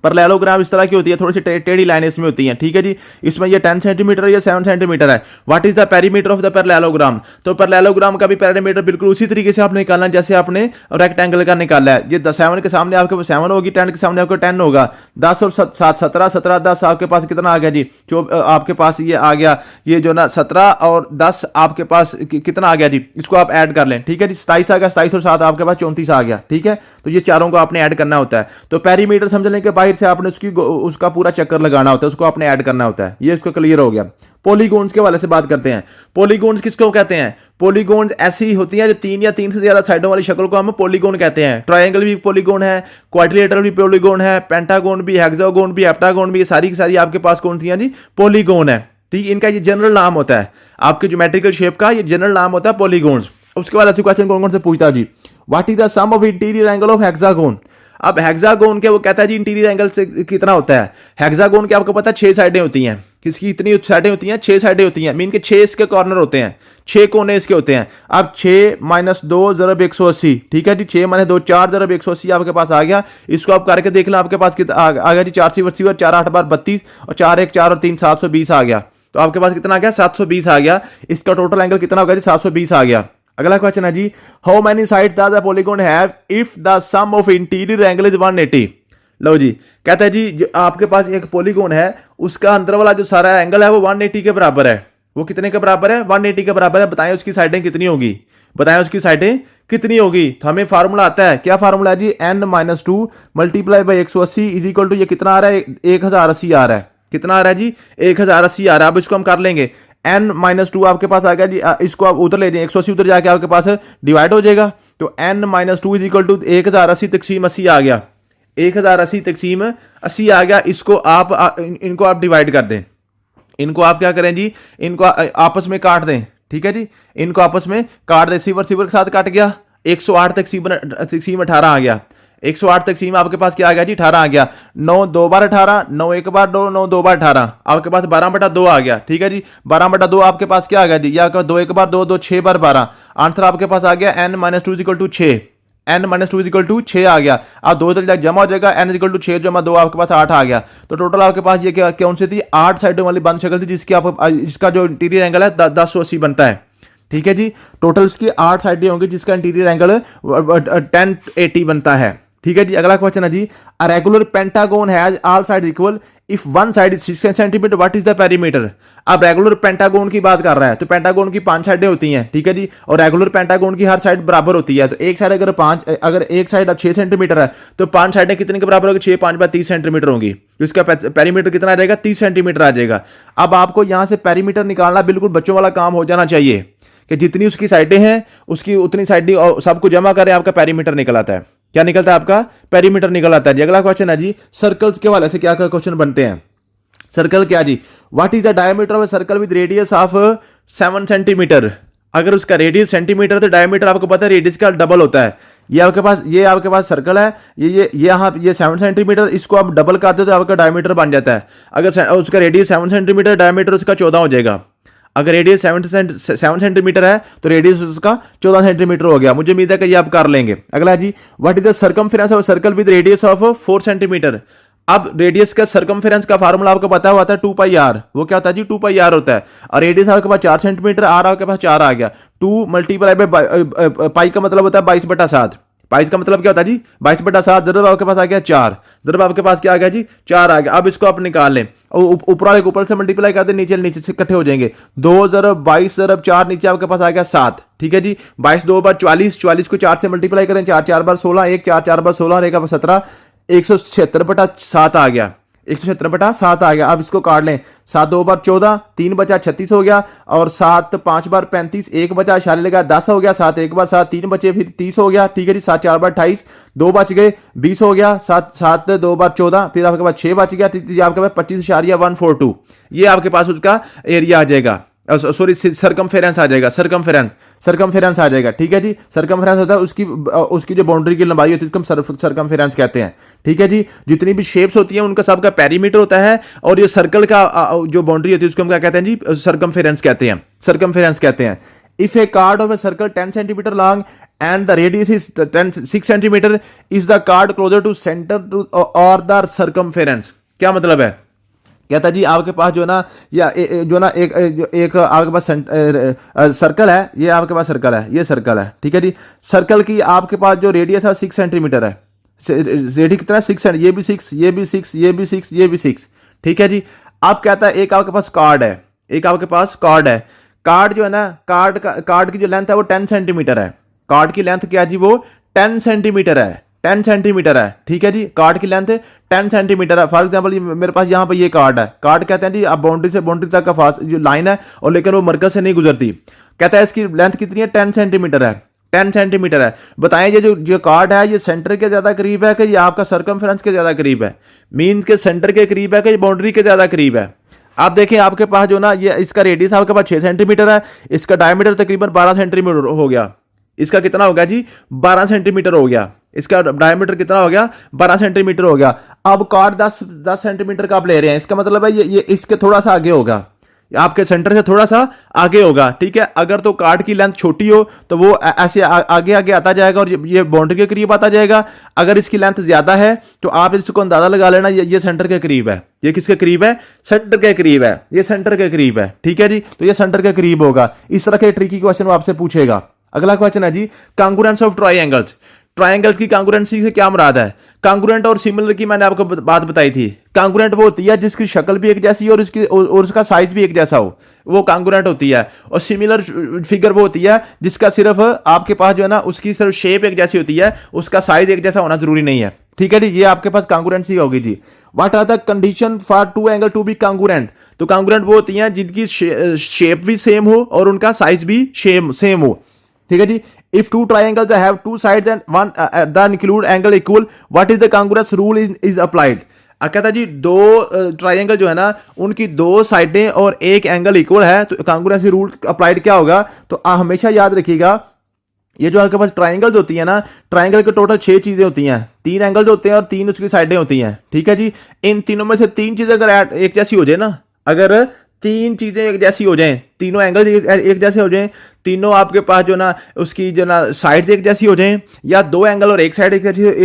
Parallelogram इस तरह की होती है, थोड़ी सी टेढ़ी लाइन इसमें होती है, ठीक है जी। इसमें ये 10 सेंटीमीटर ये 7 सेंटीमीटर है। What is the perimeter of the parallelogram. तो पैरेललोग्राम का भी पेरीमीटर बिल्कुल उसी तरीके से आपने निकालना है जैसे आपने रेक्टेंगल का निकाला है। ये 7 के सामने आपके 7 होगी, 10 के सामने आपको 10 होगा, 10 और 7 17, 17 10 आपके पास कितना आ गया जी, जो आपके पास ये आ गया, ये जो ना 17 और 10 आपके पास कितना आ गया जी, इसको आप ऐड कर लें, ठीक है जी। 27 आ गया, 27 और 7 आपके पास 34 आ गया, ठीक है। तो ये चारों को आपने ऐड करना होता है। तो पेरीमीटर समझ लें कि बाहर से आपने उसका पूरा चक्कर लगाना होता है, उसको आपने ऐड करना होता है। ये इसको क्लियर हो गया। पॉलीगॉन्स के वाले से बात करते हैं। पॉलीगॉन्स किसको कहते हैं, पॉलीगॉन्स ऐसी होती हैं जो 3 या 3 से ज्यादा साइडों वाली शक्ल को हम पॉलीगॉन कहते हैं। ट्रायंगल भी पॉलीगॉन है, क्वाड्रिलेटरल भी पॉलीगॉन है, पेंटागॉन भी, हेक्सागॉन भी, हेप्टागॉन भी, ये सारी की सारी आपके पास कौन सी जी, पॉलीगॉन है, ठीक। इनका ये जनरल नाम होता है, आपके ज्योमेट्रिकल शेप का ये जनरल नाम होता है पॉलीगॉन्स। उसके बाद ऐसे क्वेश्चन कौन कौन से पूछता है जी, what is the sum of interior angle of hexagon. अब हेक्सागोन के वो कहता है जी इंटीरियर एंगल से कितना होता है। हेक्सागोन के आपको पता है 6 साइडें होती हैं। किसकी इतनी साइडें होती हैं? 6 साइडें होती हैं। मीन के 6 इसके कॉर्नर होते हैं, 6 कोने इसके होते हैं। अब 6 - 2 = 180, ठीक है जी। 6 - 2 4 = 180 आपके पास आ गया। इसको आप करके देख लो आपके पास कितना आ गया जी। 4 × 4 = 4 8 = 32 और 4 1 4 और 3 720 आ गया। तो आपके पास कितना आ गया? 720 आ गया। इसका टोटल एंगल कितना होगा जी? 720 आ गया। अगला क्वेश्चन है जी, how many sides does a polygon have if the sum of interior angle is 180। लो जी, कहता है जी जो आपके पास एक पॉलीगॉन है, उसका अंदर वाला जो सारा एंगल है वो 180 के बराबर है। वो कितने के बराबर है? 180 के बराबर है। बताएं उसकी साइडें कितनी होगी? बताएं उसकी साइडें कितनी होगी? तो हमें फार्मूला आता है। क्या फार्मूला है जी? n - 2 × 180 = ये कितना आ रहा है? 1080 आ रहा है। कितना आ रहा है जी? 1080 आ रहा है। अब इसको हम कर लेंगे। n - 2 आपके पास आ गया जी। इसको आप उधर ले जाए, 180 उधर जाके आपके पास डिवाइड हो जाएगा। तो n - 2 = 1080 तक़सीम 80 आ गया। 1080 तक़सीम 80 आ गया। इसको आप इनको आप डिवाइड कर दें। इनको आप क्या करें जी? इनको आपस में काट दें, ठीक है जी। इनको आपस में काट दें। सिवर सिवर के साथ काट गया। 108 तक़सीम 18 आ गया। 108 तक़सीम आपके पास क्या आ गया जी? 18 आ गया। 9 2 बार 18, 9 1 बार 2, 9 2 बार 18, आपके पास 12/2 आ गया, ठीक है जी। 12/2 आपके पास क्या आ गया जी? या 2 1 बार 2, 2 6 बार 12। आंसर आपके पास आ गया n - 2 = 6। n - 2 = 6 आ गया। अब 2 इधर जमा हो जाएगा। n = 6 जमा 2 आपके पास 8 आ गया। तो टोटल आपके पास ये क्या कौन सी थी? 8 साइडों वाली बंद शक्ल थी जिसकी आप इसका जो इंटीरियर एंगल है 1080 बनता है, ठीक है जी। टोटल इसकी 8 साइडें होंगी जिसका इंटीरियर एंगल 1080 बनता है, ठीक है जी। अगला क्वेश्चन है जी, a regular pentagon has all side equal if one side is 6 centimetre what is the perimeter. अब रेगुलर पेंटागोन की बात कर रहा है तो पेंटागोन की 5 साइडें होती हैं, ठीक है जी। और रेगुलर पेंटागोन की हर साइड बराबर होती है। तो एक साइड अगर एक साइड अब 6 सेंटीमीटर है तो 5 साइडें कितने के बराबर होगी? 6 5 = 30 सेंटीमीटर होंगी। तो इसका पेरीमीटर कितना आ जाएगा? 30 सेंटीमीटर आ जाएगा। अब आपको यहां से पेरीमीटर निकालना बिल्कुल बच्चों वाला काम हो जाना चाहिए कि जितनी उसकी साइडें हैं उसकी उतनी साइडें और सबको जमा करें, आपका पेरीमीटर निकल आता है। क्या निकलता है? आपका पेरीमीटर निकल आता है जी। अगला क्वेश्चन है जी, सर्कल्स के हवाले से क्या क्या क्वेश्चन बनते हैं। सर्कल क्या जी? What is the diameter of circle with radius of 7 centimetre. अगर उसका रेडियस सेंटीमीटर तो डायमीटर आपको पता है रेडियस का डबल होता है। ये आपके पास सर्कल है, ये यहाँ ये 7 सेंटीमीटर, इसको आप डबल कर दो तो आपका डायमीटर बन जाता है। अगर उसका रेडियस 7 सेंटीमीटर, डायमीटर उसका 14 हो जाएगा। अगर रेडियस 7 सेंटीमीटर है तो रेडियस उसका 14 सेंटीमीटर हो गया। मुझे उम्मीद है कि ये आप कर लेंगे। अगला जी, what is the circumference of circle with radius of 4 centimetre. अब रेडियस का सर्कमफेरेंस का फार्मूला आपको पता हुआ था 2πr। वो क्या होता है जी? 2πr होता है। और रेडियस आपके पास 4 सेंटीमीटर, आर आपके पास 4 आ गया। 2 × पाई का मतलब होता है 22/7। पाइस का मतलब क्या होता है जी? 22/7 दरब आपके पास आ गया 4। दरब आपके पास क्या आ गया जी? 4 आ गया। अब इसको आप निकाल लें और ऊपर वाले ऊपर से मल्टीप्लाई कर दें, नीचे से इकट्ठे हो जाएंगे। 2 × 22 × 4 नीचे आपके पास आ गया 7, ठीक है जी। 22 2 बार 44, 44 को 4 से मल्टीप्लाई करें, 4 4 बार 16, 1 4 4 बार 16 रहेगा 17, 176/7 आ गया। 176/7 आ गया। अब इसको काट लें। 7 2 बार 14, 3 बचा 36 हो गया। और 7 5 बार 35, 1 बचा शाले लगा 10 हो गया। 7 1 बार 7, 3 बचे फिर 30 हो गया, ठीक है जी। 7 4 बार 28, 2 बच गए 20 हो गया। 7 2 बार 14, फिर आपके पास 6 बच गया, आपके पास 25.142 ये आपके पास उसका एरिया आ जाएगा। सॉरी सर्कमफेरेंस आ जाएगा। सर्कमफेरेंस आ जाएगा, ठीक है जी। सर्कमफेरेंस होता है उसकी जो बाउंड्री की लंबाई होती है उसको हम सर्कमफेरेंस कहते हैं, ठीक है जी। जितनी भी शेप्स होती हैं उनका सबका पेरीमीटर होता है। और ये सर्कल का जो बाउंड्री होती है उसको हम क्या कहते हैं जी? सर्कमफेरेंस कहते हैं। If A card of a circle 10 centimetre long and the radius is 6 centimeter, is the card closer to center to or the circumference। क्या मतलब है? कहता जी आपके पास जो ना या जो ना एक आपके पास सर्कल है, ये आपके पास सर्कल है, ये सर्कल है, ठीक है जी। सर्कल की आपके पास जो रेडियस है 6 सेंटीमीटर है। रेडियस कितना? 6 सेंटीमीटर। ये भी 6, ये भी 6, ये भी 6, ये भी 6, ठीक है जी। अब कहता है एक आपके पास कार्ड है, कार्ड जो है ना, कार्ड की जो लेंथ है वो 10 सेंटीमीटर है। कार्ड की लेंथ क्या जी? वो 10 सेंटीमीटर है, ठीक है जी। कार्ड की लेंथ 10 सेंटीमीटर है। फॉर एग्जांपल मेरे पास यहाँ पे ये कार्ड है। कार्ड कहते हैं जी आप बाउंड्री से बाउंड्री तक का जो लाइन है और लेकिन वो मरकज से नहीं गुजरती। कहता है इसकी लेंथ कितनी है? 10 सेंटीमीटर है। 10 सेंटीमीटर है। बताएं ये जो कार्ड है ये सेंटर के ज्यादा करीब है कि ये आपका सर्कमफेरेंस के ज्यादा करीब है? मीन के सेंटर के करीब है कि बाउंड्री के ज्यादा करीब है? आप देखें आपके पास जो ना ये इसका रेडियस आपके पास 6 सेंटीमीटर है, इसका डायमीटर तकरीबन 12 सेंटीमीटर हो गया। इसका कितना होगा जी? 12 सेंटीमीटर हो गया। इसका डायमीटर कितना हो गया, 12 सेंटीमीटर हो गया। अब कार्ड 10 सेंटीमीटर का आप ले रहे हैं, इसका मतलब है ये इसके थोड़ा सा आगे होगा, आपके सेंटर से थोड़ा सा आगे होगा, ठीक है। अगर तो कार्ड की लेंथ छोटी हो तो वो ऐसे आगे आगे आता जाएगा और ये बाउंड्री के करीब आता जाएगा। अगर इसकी लेंथ ज्यादा है तो आप इसको अंदाजा लगा लेना, ये सेंटर के करीब है। ये किसके करीब है, सेंटर के करीब है, ये सेंटर के करीब है, ठीक है जी। तो ये सेंटर के करीब होगा। इस तरह के ट्रिकी क्वेश्चन वो आपसे पूछेगा। अगला क्वेश्चन है जी, कांग्रुएंस ऑफ ट्राइंगल्स। ट्राइंगल्स की कांग्रुएंसी से क्या मुराद है? कांग्रुएंट और सिमिलर की मैंने आपको बात बताई थी। कांग्रुएंट वो होती है जिसकी शक्ल भी एक जैसी हो और उसका साइज भी एक जैसा हो, वो कांग्रुएंट होती है। और सिमिलर फिगर वो होती है जिसका सिर्फ आपके पास जो है ना उसकी सिर्फ शेप एक जैसी होती है, उसका साइज एक जैसा होना जरूरी नहीं है, ठीक है जी। ये आपके पास कांग्रुएंसी होगी जी। What are the condition for two angle to be congruent? तो कांग्रुएंट वो होती हैं जिनकी शेप भी सेम हो और उनका साइज भी सेम हो, ठीक है जी। If two triangles have two sides and one the include angle equal, what is the congruence rule is applied? कहता जी दो ट्राइंगल जो है ना उनकी दो साइडें और एक एंगल इक्वल है तो कांग्रुएंसी रूल अप्लाइड क्या होगा? तो हमेशा याद रखिएगा, ये जो आपके पास ट्राइंगल्स होती है ना, ट्राइंगल के टोटल 6 चीजें होती हैं, 3 एंगल्स होते हैं और 3 उसकी साइडें होती हैं, ठीक है जी। इन तीनों में से 3 चीजें अगर एक जैसी हो जाए ना, अगर 3 चीजें एक जैसी हो जाएं, तीनों एंगल एक जैसे हो जाएं, तीनों आपके पास जो ना उसकी जो ना साइड एक जैसी हो जाएं, या 2 एंगल और एक साइड एक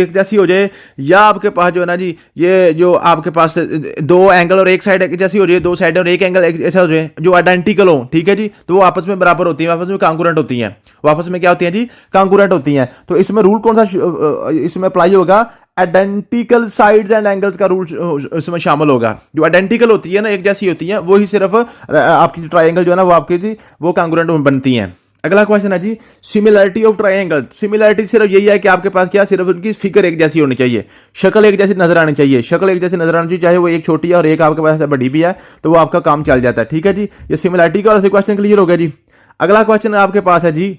जैसी हो जाए, या आपके पास जो है ना जी ये जो आपके पास 2 एंगल और एक साइड एक जैसी हो जाए, 2 साइड और एक एंगल एक जैसा हो जाए, जो आइडेंटिकल हो, ठीक है जी। तो वो आपस में बराबर होती है, आपस में कांग्रुएंट होती हैं, वो आपस में क्या होती हैं जी? कांग्रुएंट होती हैं। तो इसमें रूल कौन सा इसमें अप्लाई होगा? आइडेंटिकल साइड्स एंड एंगल्स का रूल इसमें शामिल होगा। जो आइडेंटिकल होती है ना, एक जैसी होती है, वो ही सिर्फ आपकी ट्राइंगल जो है ना वो आपकी जी वो कांग्रुएंट बनती हैं। अगला क्वेश्चन है जी, सिमिलरिटी ऑफ ट्राइंगल। सिमिलरिटी सिर्फ यही है कि आपके पास क्या, सिर्फ उनकी फिगर एक जैसी होनी चाहिए, शक्ल एक जैसी नजर आनी चाहिए, शक्ल एक जैसी नजर आनी चाहिए, चाहे वो एक छोटी है और एक आपके पास बड़ी भी है, तो वो आपका काम चल जाता है, ठीक है जी। ये सिमिलरिटी का क्वेश्चन क्लियर हो गया जी। अगला क्वेश्चन आपके पास है जी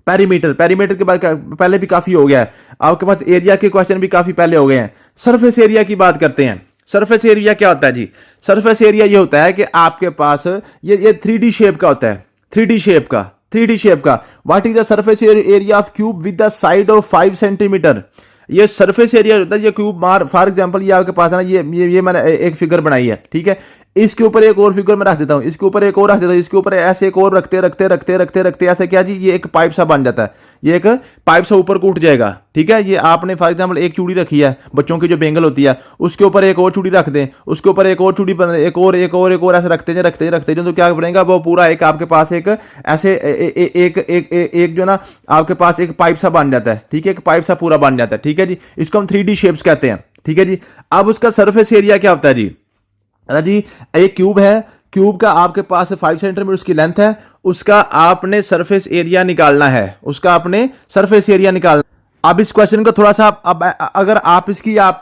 पेरीमीटर। पेरीमीटर के बाद पहले भी काफी हो गया है, आपके पास एरिया के क्वेश्चन भी काफी पहले हो गए हैं। सरफेस एरिया की बात करते हैं। सरफेस एरिया क्या होता है जी? सरफेस एरिया ये होता है कि आपके पास ये 3D शेप का होता है, 3D शेप का। What is the surface area of cube with the side of 5 centimetre? ये सरफेस एरिया होता है, ये क्यूब फॉर एग्जांपल ये आपके पास है ना, ये मैंने एक फिगर बनाई है, ठीक है। इसके ऊपर एक और फिगर में रख देता हूं, इसके ऊपर एक और रख देता हूं, इसके ऊपर ऐसे एक और रखते ऐसे क्या जी, ये एक पाइप सा बन जाता है, ये एक पाइप सा ऊपर को उठ जाएगा, ठीक है। ये आपने फॉर एग्जांपल एक चूड़ी रखी है, बच्चों की जो बेंगल होती है, उसके ऊपर एक और चूड़ी रख दें, उसके ऊपर एक और चूड़ी एक और ऐसे रखते हैं तो क्या बनेगा? वो पूरा एक आपके पास एक ऐसे एक जो ना आपके पास एक पाइप सा बन जाता है, ठीक है, एक पाइप सा पूरा बन जाता है, ठीक है जी। इसको हम 3D शेप्स कहते हैं, ठीक है जी। अब उसका सरफेस एरिया क्या होता है जी? जी एक क्यूब है, क्यूब का आपके पास 5 सेंटीमीटर उसकी लेंथ है, उसका आपने सरफेस एरिया निकालना है, उसका आपने सरफेस एरिया निकालना। अब इस क्वेश्चन को थोड़ा सा अब अगर आप इसकी आप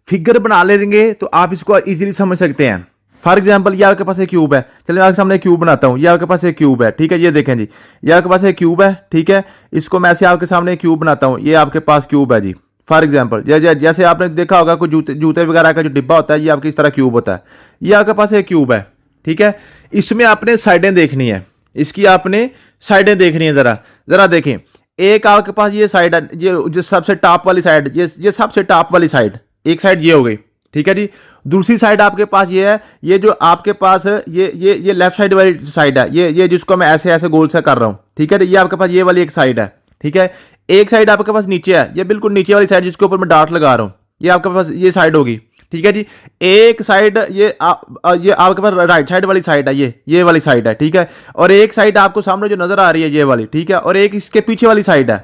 फिगर बना लेंगे तो आप इसको इजीली समझ सकते हैं। फॉर एग्जांपल ये आपके पास एक क्यूब है, चलिए मैं आपके सामने क्यूब बनाता हूं। ये आपके पास एक क्यूब है, ठीक है, ये देखें जी, ये आपके पास एक क्यूब है, ठीक है। इसको मैं ऐसे आपके सामने क्यूब बनाता हूं, ये आपके पास क्यूब है जी। फॉर एग्जाम्पल जैसे आपने देखा होगा कोई जूते वगैरह का जो डिब्बा होता है, ये आपकी इस तरह क्यूब होता है। ये आपके पास एक क्यूब है, ठीक है। इसमें आपने साइडें देखनी है, इसकी आपने साइडें देखनी है। जरा देखें, एक आपके पास ये साइड है, ये सबसे टॉप वाली साइड, ये सबसे टॉप वाली साइड, एक साइड ये हो गई, ठीक है जी। दूसरी साइड आपके पास ये है, ये जो आपके पास ये लेफ्ट साइड वाली साइड है, ये जिसको मैं ऐसे गोल से कर रहा हूं, ठीक है। ये आपके पास ये वाली एक साइड है, ठीक है। एक साइड आपके पास नीचे है, ये बिल्कुल नीचे वाली साइड जिसके ऊपर मैं डॉट लगा रहा हूं, ये आपके पास ये साइड होगी, ठीक है जी। एक साइड ये आपके पास राइट साइड वाली साइड है, ये वाली साइड है, ठीक है। और एक साइड आपको सामने जो नजर आ रही है ये वाली, ठीक है। और एक इसके पीछे वाली साइड है।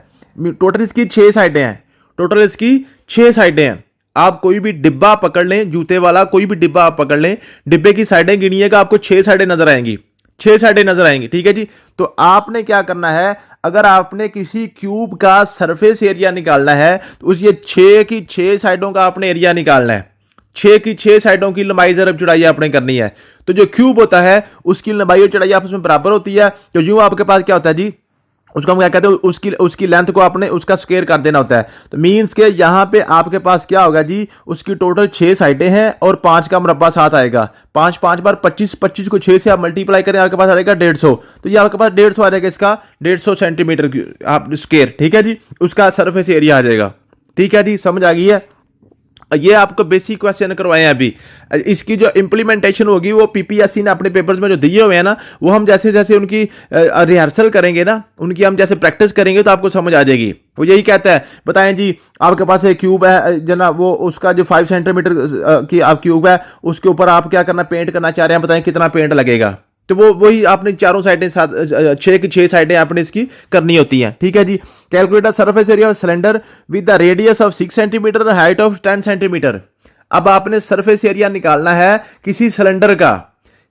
टोटल इसकी 6 साइडें हैं। आप कोई भी डिब्बा पकड़ लें, जूते वाला कोई भी डिब्बा आप पकड़ लें, डिब्बे की साइडें गिनिएगा, आपको 6 साइडें नजर आएंगी, 6 साइडें नजर आएंगी, ठीक है जी। तो आपने क्या करना है, अगर आपने किसी क्यूब का सरफेस एरिया निकालना है तो उस ये 6 की 6 साइडों का आपने एरिया निकालना है। 6 की 6 साइडों की लंबाई जरब चौड़ाई आपने करनी है। तो जो क्यूब होता है उसकी लंबाई और चौड़ाई आपस में बराबर होती है। तो यूं आपके पास क्या होता है जी, उसको हम क्या कहते हैं, उसकी लेंथ को आपने उसका स्क्वायर कर देना होता है। तो मींस के यहां पे आपके पास क्या होगा जी, उसकी टोटल 6 साइडें हैं और 5 का मुरब्बा साथ आएगा। 5 बार 25 को 6 से आप मल्टीप्लाई करें, आपके पास आएगा 150। तो ये आपके पास 150 आ जाएगा, इसका 150 सेंटीमीटर आप स्क्वायर, ठीक है जी, उसका सरफेस एरिया आ जाएगा। ठीक है जी, समझ आ गई है। ये आपको बेसिक क्वेश्चन करवाए हैं अभी। इसकी जो इंप्लीमेंटेशन होगी वो पीपीएससी ने अपने पेपर्स में जो दिए हुए हैं ना, वो हम जैसे जैसे उनकी रिहर्सल करेंगे ना, उनकी हम जैसे प्रैक्टिस करेंगे तो आपको समझ आ जाएगी। वो यही कहता है, बताएं जी आपके पास एक क्यूब है जना, वो उसका जो 5 सेंटीमीटर की आप क्यूब है, उसके ऊपर आप क्या करना, पेंट करना चाह रहे हैं, बताएं कितना पेंट लगेगा। तो वो वही आपने चारों साइडें साथ 6 की 6 साइडें आपने इसकी करनी होती हैं। ठीक है जी। Calculate the surface area of cylinder with the radius of 6 centimetre, height of 10 centimetre. अब आपने सरफेस एरिया निकालना है किसी सिलेंडर का,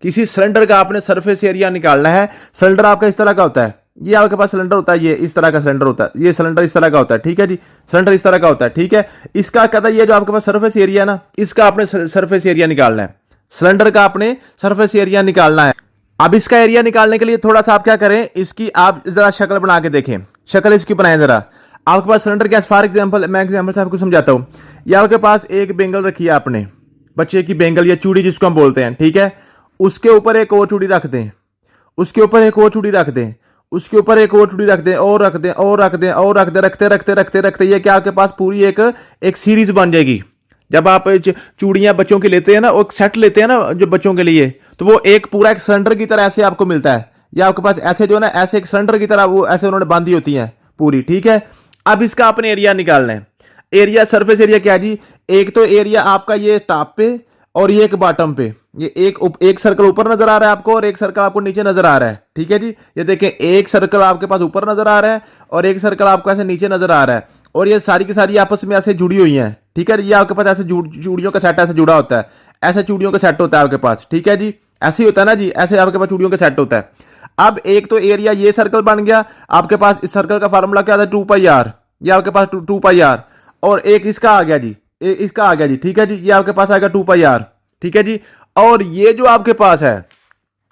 किसी सिलेंडर का आपने सरफेस एरिया निकालना है। सिलेंडर आपका इस तरह का होता है, ये आपके पास सिलेंडर होता है, ये इस तरह का सिलेंडर होता है, ये सिलेंडर इस तरह का होता है। ठीक है जी, सिलेंडर इस तरह का होता है। ठीक है, इसका कहता है ये जो आपके पास सरफेस एरिया ना, इसका आपने सरफेस एरिया निकालना है। सिलेंडर का आपने सरफेस एरिया निकालना है। अब इसका एरिया निकालने के लिए थोड़ा सा आप क्या करें, इसकी आप जरा शक्ल बना के देखें, शक्ल इसकी बनाएं जरा। आपके पास सिलेंडर क्या, फॉर एग्जांपल मैं एग्जांपल से आपको समझाता हूं। ये आपके पास एक बेंगल रखी है आपने, बच्चे की बेंगल या चूड़ी जिसको हम बोलते हैं। ठीक है, उसके ऊपर एक और चूड़ी रख दें, उसके ऊपर एक और चूड़ी रख दें, उसके ऊपर एक और चूड़ी रख दें, और रख दें, और रख दें, और रख दें, रखते रखते रखते रखते ये क्या आपके पास पूरी एक सीरीज बन जाएगी। जब आप चूड़ियां बच्चों की लेते हैं ना, एक सेट लेते हैं ना जो बच्चों के लिए, तो वो एक पूरा एक सिलेंडर की तरह ऐसे आपको मिलता है। या आपके पास ऐसे जो है ना, ऐसे एक सिलेंडर की तरह वो ऐसे उन्होंने बांधी होती हैं पूरी। ठीक है, अब इसका आपने एरिया निकालना है। एरिया, सरफेस एरिया क्या जी, एक तो एरिया आपका ये टॉप पे और ये एक बॉटम पे, ये एक सर्कल ऊपर नजर आ रहा है आपको और एक सर्कल आपको नीचे नजर आ रहा है। ठीक है जी, ये देखें, एक सर्कल आपके पास ऊपर नजर आ रहा है और एक सर्कल आपको ऐसे नीचे नजर आ रहा है, और ये सारी की सारी आपस में ऐसे जुड़ी हुई हैं। ठीक है, ये आपके पास ऐसे चूड़ियों का सेट ऐसे जुड़ा होता है, ऐसे चूड़ियों का सेट होता है आपके पास। ठीक है जी, ऐसे ही होता है ना जी, ऐसे आपके पास चूड़ियों का सेट होता है। अब एक तो एरिया ये सर्कल बन गया आपके पास, इस सर्कल का फार्मूला क्या था, 2πr, ये आपके पास 2πr, और एक इसका आ गया जी, इसका आ गया जी। ठीक है जी, ये आपके पास आएगा 2πr। ठीक है जी, और ये जो आपके पास है,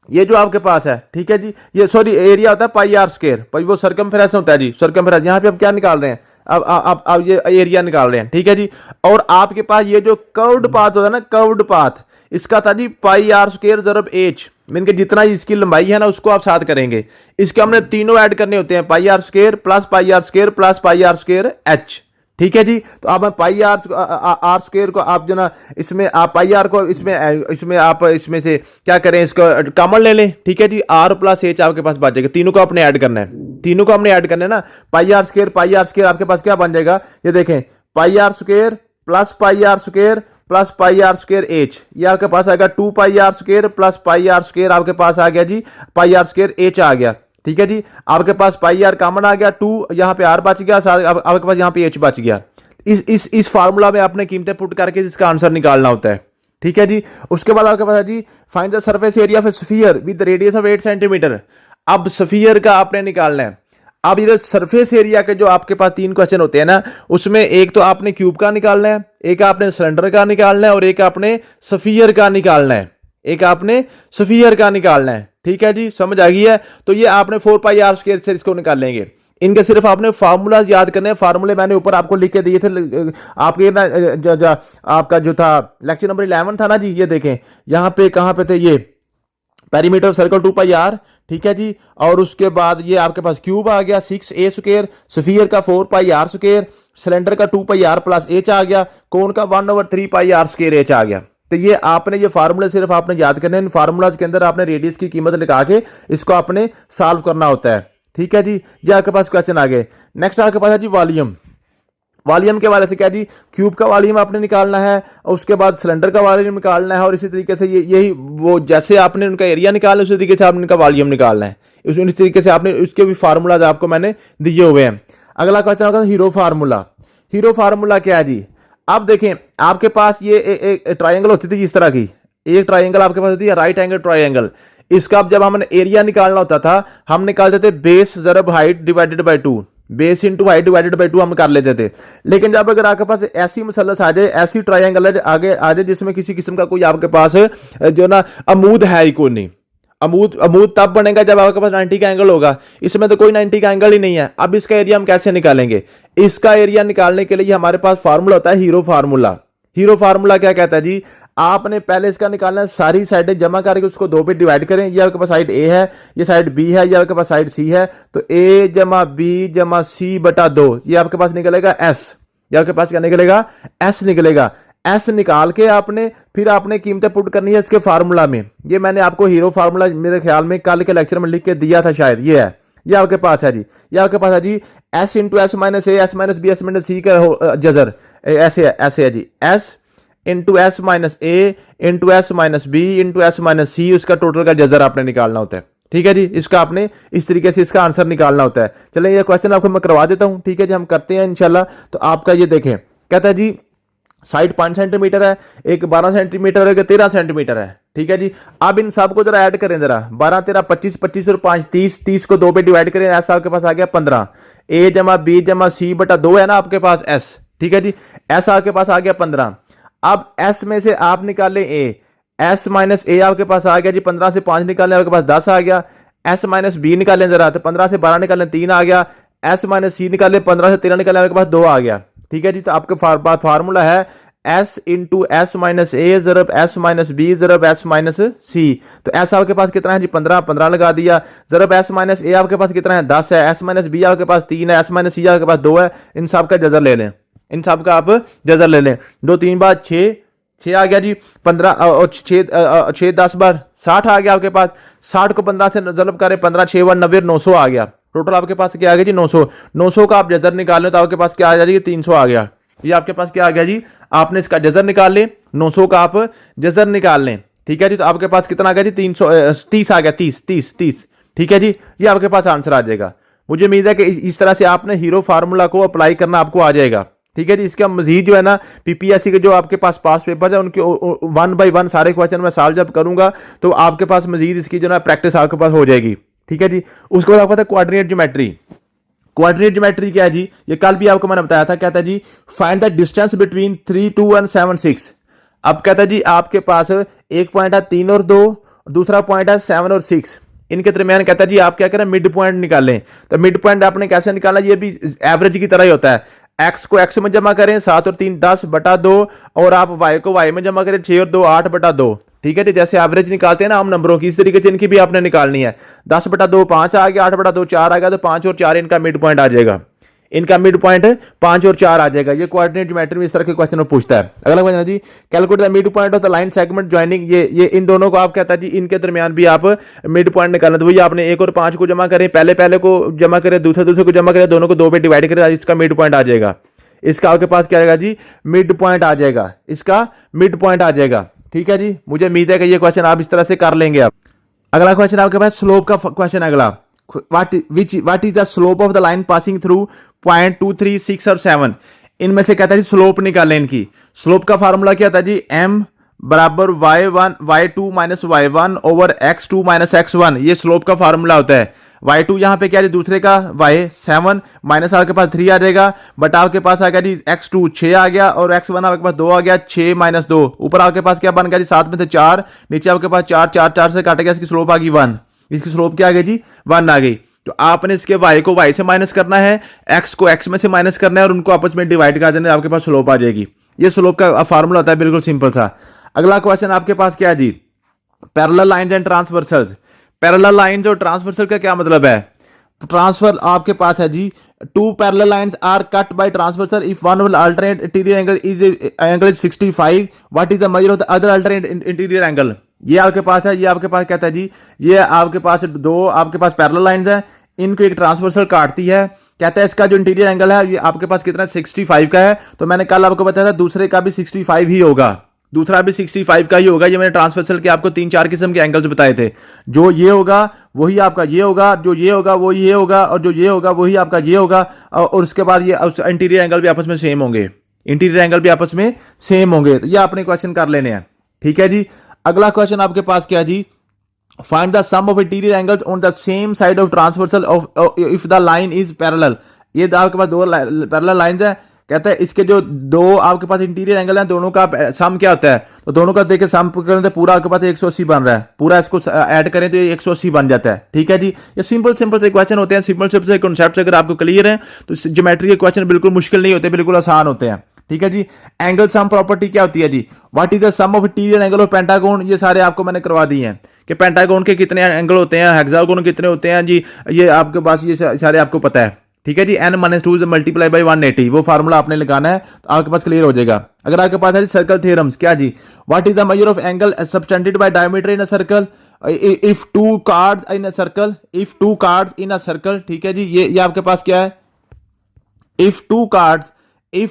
ये जो आपके पास है, ठीक है जी, ये सॉरी एरिया होता है πr², भाई वो सर्कमफेरेंस होता है जी, सर्कमफेरेंस। यहां पे अब क्या निकाल रहे हैं, अब ये एरिया निकाल रहे हैं। ठीक है जी, और आपके पास ये जो कर्व्ड पाथ होता है ना, कर्व्ड पाथ, इसका था जी πr² ज़रब h, मीन के जितना इसकी लंबाई है ना उसको आप साथ करेंगे। इसके हमने तीनों ऐड करने होते हैं, πr² plus πr² plus πr² h। ठीक है जी, तो आप r² को आप जो ना इसमें आप πr को इसमें आप इसमें से क्या करें, इसको कॉमन ले लें। ठीक है जी, r प्लस h आपके पास बच जाएगा, तीनों को आपने ऐड करना है, तीनों को हमने ऐड करना है ना। πr² आपके पास क्या बन जाएगा, ये देखें, πr² plus πr² plus πr² h, ये आपके पास आएगा 2πr² प्लस πr² आपके पास आ गया जी, πr² h आ गया। ठीक है जी, आपके पास πr कॉमन आ गया, 2 यहां पे r बच गया, आपके पास यहां पे h बच गया। इस फार्मूला में आपने कीमतें पुट करके इसका आंसर निकालना होता है। ठीक है जी, उसके बाद आपके पास है जी, find the surface area of a sphere with radius of 8 centimetre. अब स्फीयर का आपने निकालना है। अब ये सरफेस एरिया के जो आपके पास 3 क्वेश्चन होते हैं ना, उसमें एक तो आपने क्यूब का निकालना है, एक आपने सिलेंडर का निकालना है, और एक आपने स्फीयर का निकालना है, एक आपने स्फीयर का निकालना है। ठीक है जी, समझ आ गई है। तो ये आपने 4πr² से इसको निकाल लेंगे। इनके सिर्फ आपने फार्मूलाज याद करने हैं, फार्मूले मैंने ऊपर आपको लिख के दिए थे आपके ना, आपका जो था लेक्चर नंबर 11 था ना जी, ये देखें यहां पे कहां पे थे, ये पेरीमीटर सर्कल 2πr। ठीक है जी, और उसके बाद ये आपके पास क्यूब आ गया 6a², स्फीयर का 4πr², सिलेंडर का 2πr प्लस h आ गया, कोन का 1/3πr² h आ गया। तो ये आपने ये फार्मूले सिर्फ आपने याद करने हैं। इन फार्मूलाज के अंदर आपने रेडियस की कीमत लगा के इसको आपने सॉल्व करना होता है। ठीक है जी, ये आपके पास क्वेश्चन आ गए। नेक्स्ट आपके पास है जी वॉल्यूम। वॉल्यूम के वाले से क्या जी, क्यूब का वॉल्यूम आपने निकालना है, और उसके बाद सिलेंडर का वॉल्यूम निकालना है, और इसी तरीके से यही वो जैसे आपने उनका एरिया निकालना है उसी तरीके से आपने इनका वॉल्यूम निकालना है। इस तरीके से आपने उसके भी फार्मूलाज आपको मैंने दिए हुए हैं। अगला क्वेश्चन होगा हीरो फार्मूला। हीरो फार्मूला क्या है जी, आप देखें आपके पास ये एक ट्राइंगल होती थी इस तरह की, एक ट्राइंगल आपके पास होती है राइट एंगल ट्राइंगल। इसका जब हमने एरिया निकालना होता था, हम निकालते थे बेस ज़रब height divided by 2, base into height divided by 2 हम कर लेते थे। लेकिन जब अगर आपके पास ऐसी मसलस आ जाए, ऐसी ट्राइंगल आगे आ जाए जिसमें किसी किस्म का कोई आपके पास जो ना अमूद है ही कोई नहीं, अमूद तब बनेगा जब आपके पास 90 का एंगल होगा। इसमें तो कोई 90 का एंगल ही नहीं है। अब इसका एरिया हम कैसे निकालेंगे, इसका एरिया निकालने के लिए हमारे पास फार्मूला होता है हीरो फार्मूला। हीरो फार्मूला क्या कहता है जी, आपने पहले इसका निकालना है, सारी साइडें जमा करके उसको 2 पे डिवाइड करें। ये आपके पास साइड ए है, ये साइड बी है, ये आपके पास साइड सी है, तो a जमा बी जमा सी बटा 2, ये आपके पास निकलेगा s। ये आपके पास क्या निकलेगा, एस निकलेगा। एस निकाल के आपने फिर आपने कीमतें पुट करनी है इसके फार्मूला में। ये मैंने आपको हीरो फार्मूला मेरे ख्याल में कल के लेक्चर में लिख के दिया था शायद, ये है, ये आपके पास है जी। ये आपके पास है जी S into S minus A S minus B S minus C का जजर, ऐसे है जी, S into S minus A into S minus B into S minus C, उसका टोटल का जजर आपने निकालना होता है। ठीक है जी, इसका आपने इस तरीके से इसका आंसर निकालना होता है। चलें ये क्वेश्चन आपको मैं करवा देता हूं, ठीक है जी, हम करते हैं इंशाल्लाह। तो आपका ये देखें, कहता है जी साइड 5 सेंटीमीटर है, एक 12 सेंटीमीटर है, एक 13 सेंटीमीटर है। ठीक है जी, अब इन सब को जरा ऐड करें, जरा 12 13 25 25 और 5 30, 30 को 2 पे डिवाइड करें, ऐसा आपके पास आ गया 15। ए जमा बी जमा सी बटा 2 है ना आपके पास एस। ठीक है जी, ऐसा आपके पास आ गया 15। अब एस में से आप निकालें ए, एस माइनस ए आपके पास आ गया जी, 15 से 5 निकालें आपके पास 10 आ गया। एस माइनस बी निकालें जरा, तो 15 से 12 निकालें 3 आ गया। एस माइनस सी निकालें, 15 से 13 निकालें आपके पास 2 आ गया। ठीक है जी, तो आपके पास फार्मूला है एस इंटू एस माइनस ए जरब एस माइनस बी जरब एस माइनस सी। तो एस आपके पास कितना है जी 15, 15 लगा दिया, जरब एस माइनस ए आपके पास कितना है 10 है, एस माइनस बी आपके पास 3 है, एस माइनस सी आपके पास 2 है। इन सब का जजर ले लें, इन सब का आप जजर ले लें। 2 3 बार 6 6 आ गया जी, 15 और 6 10 बार 60 आ गया आपके पास। 60 को 15 से जलब करें, 15 6 1 90 900 आ गया। टोटल आपके पास क्या आ गया जी 900। 900 का आप जजर निकाल लें तो आपके पास क्या आ जाएगी 300 आ गया। ये आपके पास क्या आ गया जी, आपने इसका जजर निकाल लें, 900 का आप जजर निकाल लें। ठीक है जी, तो आपके पास कितना आ गया जी 330 आ गया, 30। ठीक है जी, ये आपके पास आंसर आ जाएगा। मुझे उम्मीद है कि इस तरह से आपने हीरो फार्मूला को अप्लाई करना आपको आ जाएगा। ठीक है जी, इसका मजीद जो है ना पीपीएससी के जो आपके पास पास पेपर है उनके 1 बाय 1 सारे क्वेश्चन मैं सॉल्व जब करूंगा तो आपके पास मजीद इसकी जो ना प्रैक्टिस आपके पास हो जाएगी। ठीक है जी, उसके बाद आपको पता है कोऑर्डिनेट ज्योमेट्री। कोऑर्डिनेट ज्योमेट्री क्या है जी, ये कल भी आपको मैंने बताया था, कहता है जी find the distance between 3 2 and 7 6। अब कहता है जी आपके पास एक पॉइंट है 3 और 2, दूसरा पॉइंट है 7 और 6, इनके दरमियान कहता है जी आप क्या करें मिड पॉइंट निकालें। तो मिड पॉइंट आपने कैसे निकाला, ये भी एवरेज की तरह ही होता है। एक्स को एक्स में जमा करें 7 और 3 10 बटा 2, और आप वाई को वाई में जमा करें 6 और 2 8 बटा 2। ठीक है जी, जैसे एवरेज निकालते हैं ना हम नंबरों की, इस तरीके से इनकी भी आपने निकालनी है। 10 बटा 2 5 आ गया, 8 बटा 2 4 आ गया, तो 5 और 4 इनका मिड पॉइंट आ जाएगा। इनका मिड पॉइंट 5 और 4 आ जाएगा। ये कोऑर्डिनेट ज्योमेट्री में इस तरह के क्वेश्चन पूछता है। अगला क्वेश्चन है जी calculate the mid point of the line segment joining. ये इन दोनों को आप कहता है जी इनके दरमियान भी आप मिड पॉइंट निकालना। तो वही आपने 1 और 5 को जमा करें, पहले को जमा करें, दूसरे को जमा करें, दोनों को 2 पे डिवाइड करें, इसका मिड पॉइंट आ जाएगा। इसका आपके पास क्या आएगा जी मिड पॉइंट आ जाएगा, इसका मिड पॉइंट आ जाएगा। ठीक है जी, मुझे उम्मीद है कि ये क्वेश्चन आप इस तरह से कर लेंगे। आप अगला क्वेश्चन आपके पास स्लोप का क्वेश्चन। अगला what is the slope of the line passing through point 2 3 6 और 7। इनमें से कहता है जी स्लोप निकालें इनकी। स्लोप का फार्मूला क्या होता है जी m बराबर y2 minus y1 over x2 minus x1। ये स्लोप का फार्मूला होता है। y2 यहां पे क्या है दूसरे का y7 माइनस आपके पास 3 आ जाएगा, बट आपके पास आ गया जी x2 6 आ गया, और x1 आपके पास 2 आ गया, 6 माइनस 2। ऊपर आपके पास क्या बन गया जी 7 में से 4, नीचे आपके पास 4 4 4 से काट गया, इसकी स्लोप आ गई 1। इसकी स्लोप क्या आ गई जी 1 आ गई। तो आपने इसके y को y से माइनस करना है, x को x में से माइनस करना है, और उनको आपस में डिवाइड कर देना है, आपके पास स्लोप आ जाएगी। ये स्लोप का फार्मूला होता है, बिल्कुल सिंपल सा। अगला क्वेश्चन आपके पास क्या है जी parallel lines and transversals. Parallel lines और ट्रांसवर्सल का क्या मतलब है। ट्रांसफर आपके पास है जी 2 parallel lines are cut by transversal if one will alternate interior angle is 65, what is the measure of the other alternate interior angle. ये आपके पास है। ये आपके पास कहता है जी ये आपके पास 2 आपके पास पैरेलल लाइंस है, इनको एक ट्रांसवर्सल काटती है। कहता है इसका जो इंटीरियर एंगल है ये आपके पास कितना 65 का है। तो मैंने कल आपको बताया था दूसरे का भी 65 ही होगा, दूसरा भी 65 का ही होगा। ये मैंने ट्रांसवर्सल के आपको 3-4 किस्म के एंगल्स बताए थे। जो ये होगा वही आपका ये होगा, जो ये होगा वो ये होगा, और जो ये होगा वही आपका ये होगा, और उसके बाद ये इंटीरियर एंगल भी आपस में सेम होंगे, इंटीरियर एंगल भी आपस में सेम होंगे। तो ये आपने क्वेश्चन कर लेने हैं। ठीक है जी, अगला क्वेश्चन आपके पास क्या जी find the sum of interior angles on the same side of transversal of if the line is parallel. ये आपके पास 2 पैरेलल लाइंस है। कहता है इसके जो 2 आपके पास इंटीरियर एंगल है दोनों का सम क्या होता है। तो दोनों का देखिए सम करें तो पूरा आपके पास 180 बन रहा है, पूरा इसको ऐड करें तो ये 180 बन जाता है। ठीक है जी, ये सिंपल से क्वेश्चन होते हैं, सिंपल से कॉन्सेप्ट अगर आपको क्लियर है तो ज्योमेट्री के क्वेश्चन बिल्कुल मुश्किल नहीं होते, बिल्कुल आसान होते हैं। ठीक है जी, एंगल सम प्रॉपर्टी क्या होती है जी what is the sum of interior angle of pentagon. ये सारे आपको मैंने करवा दिए हैं कि पेंटागन के कितने एंगल होते हैं, हेक्सागोन कितने होते हैं जी, ये आपके पास ये सारे आपको पता है। ठीक है जी, n-2 मल्टीप्लाई बाई 180 वो फार्मूला आपने लगाना है तो आपके पास क्लियर हो जाएगा। अगर आपके पास है सर्कल थ्योरम्स, क्या जी, what is the measure of angle subtended by diameter in a circle if two chords in a circle, if two chords in a circle, ठीक है जी, ये आपके पास क्या है, if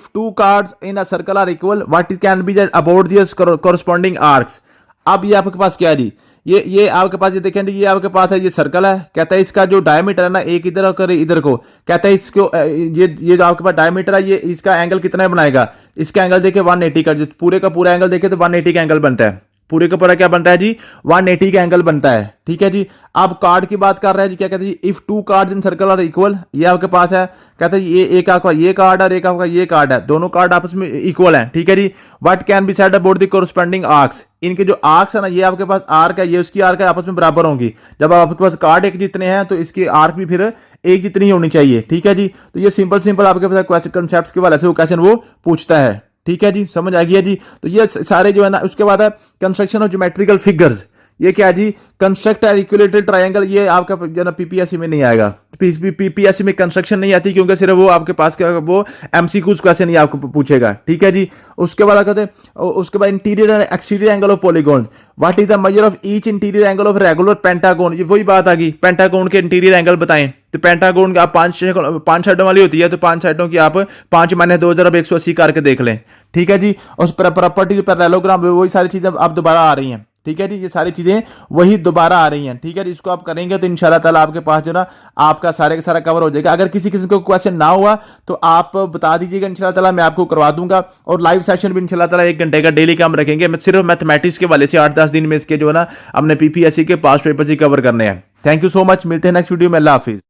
two cards in a circle are equal, what can be the about the corresponding arcs। अब ये आपके पास क्या है जी, ये आपके पास, ये देखें ये आपके पास है, ये सर्कल है, कहता है इसका जो डायमीटर है ना, एक इधर और इधर को, कहता है इसको ये जो आपके पास डायमीटर है, ये इसका एंगल कितना बनाएगा, इसका एंगल देखे 180 का, जो पूरे का पूरा एंगल देखे तो 180 का एंगल बनता है, पूरे का पूरा क्या बनता है जी, 180 का एंगल बनता है। ठीक है जी, अब कार्ड की बात कर रहे हैं जी, क्या कहते हैं, if two chords in circle are equal, ये आपके पास है, कहते हैं ये एक आपका ये कार्ड है, एक आपका ये कार्ड है, दोनों कार्ड आपस में इक्वल हैं। ठीक है जी, what can be said about the corresponding arcs, इनके जो आर्क्स है ना, ये आपके पास आर्क है, ये उसकी आर्क है, आपस में बराबर होंगी। जब आपके पास कार्ड एक जितने हैं तो इसकी आर्क भी फिर एक जितनी ही होनी चाहिए। ठीक है जी, तो ये सिंपल आपके पास कंसेप्ट के वाले से वो क्वेश्चन वो पूछता है। ठीक है जी, समझ आ गया जी। तो ये सारे जो है ना, उसके बाद है कंस्ट्रक्शन ऑफ ज्योमेट्रिकल फिगर्स, ये क्या जी, कंस्ट्रक्ट इक्विलेटरल ट्रायंगल, ये आपका जो ना पीपीएससी में नहीं आएगा, पीपीएससी में कंस्ट्रक्शन नहीं आती, क्योंकि सिर्फ वो आपके पास क्या, वो एमसीक्यूज क्वेश्चन ही आपको पूछेगा। ठीक है जी, उसके बाद कहते हैं, उसके बाद interior and exterior angle of polygon, what is the measure of each interior angle of regular pentagon, ये वही बात आ गई, पेंटागोन के इंटीरियर एंगल बताएं। तो पेंटागोन का आप पांच साइडों वाली होती है, तो 5 साइडों की आप 5 माइनस 2,180 करके देख लें। ठीक है जी, उस प्रॉपर्टी पैरेललोग्राम, वही सारी चीजें अब दोबारा आ रही हैं। ठीक है जी, ये सारी चीजें वही दोबारा आ रही हैं। ठीक है जी, इसको आप करेंगे तो इंशाल्लाह ताला आपके पास जो ना आपका सारे का सारा कवर हो जाएगा। अगर किसी को क्वेश्चन ना हुआ तो आप बता दीजिएगा, इंशाल्लाह ताला मैं आपको करवा दूंगा। और लाइव सेशन भी इंशाल्लाह ताला 1 घंटे का डेली काम रखेंगे। मैं सिर्फ मैथमेटिक्स के वाले से 8-10 दिन में इसके जो है ना अपने पीपीएससी के पास पेपर ही कवर करने हैं। थैंक यू सो मच, मिलते हैं नेक्स्ट वीडियो में, अल्लाह हाफिज।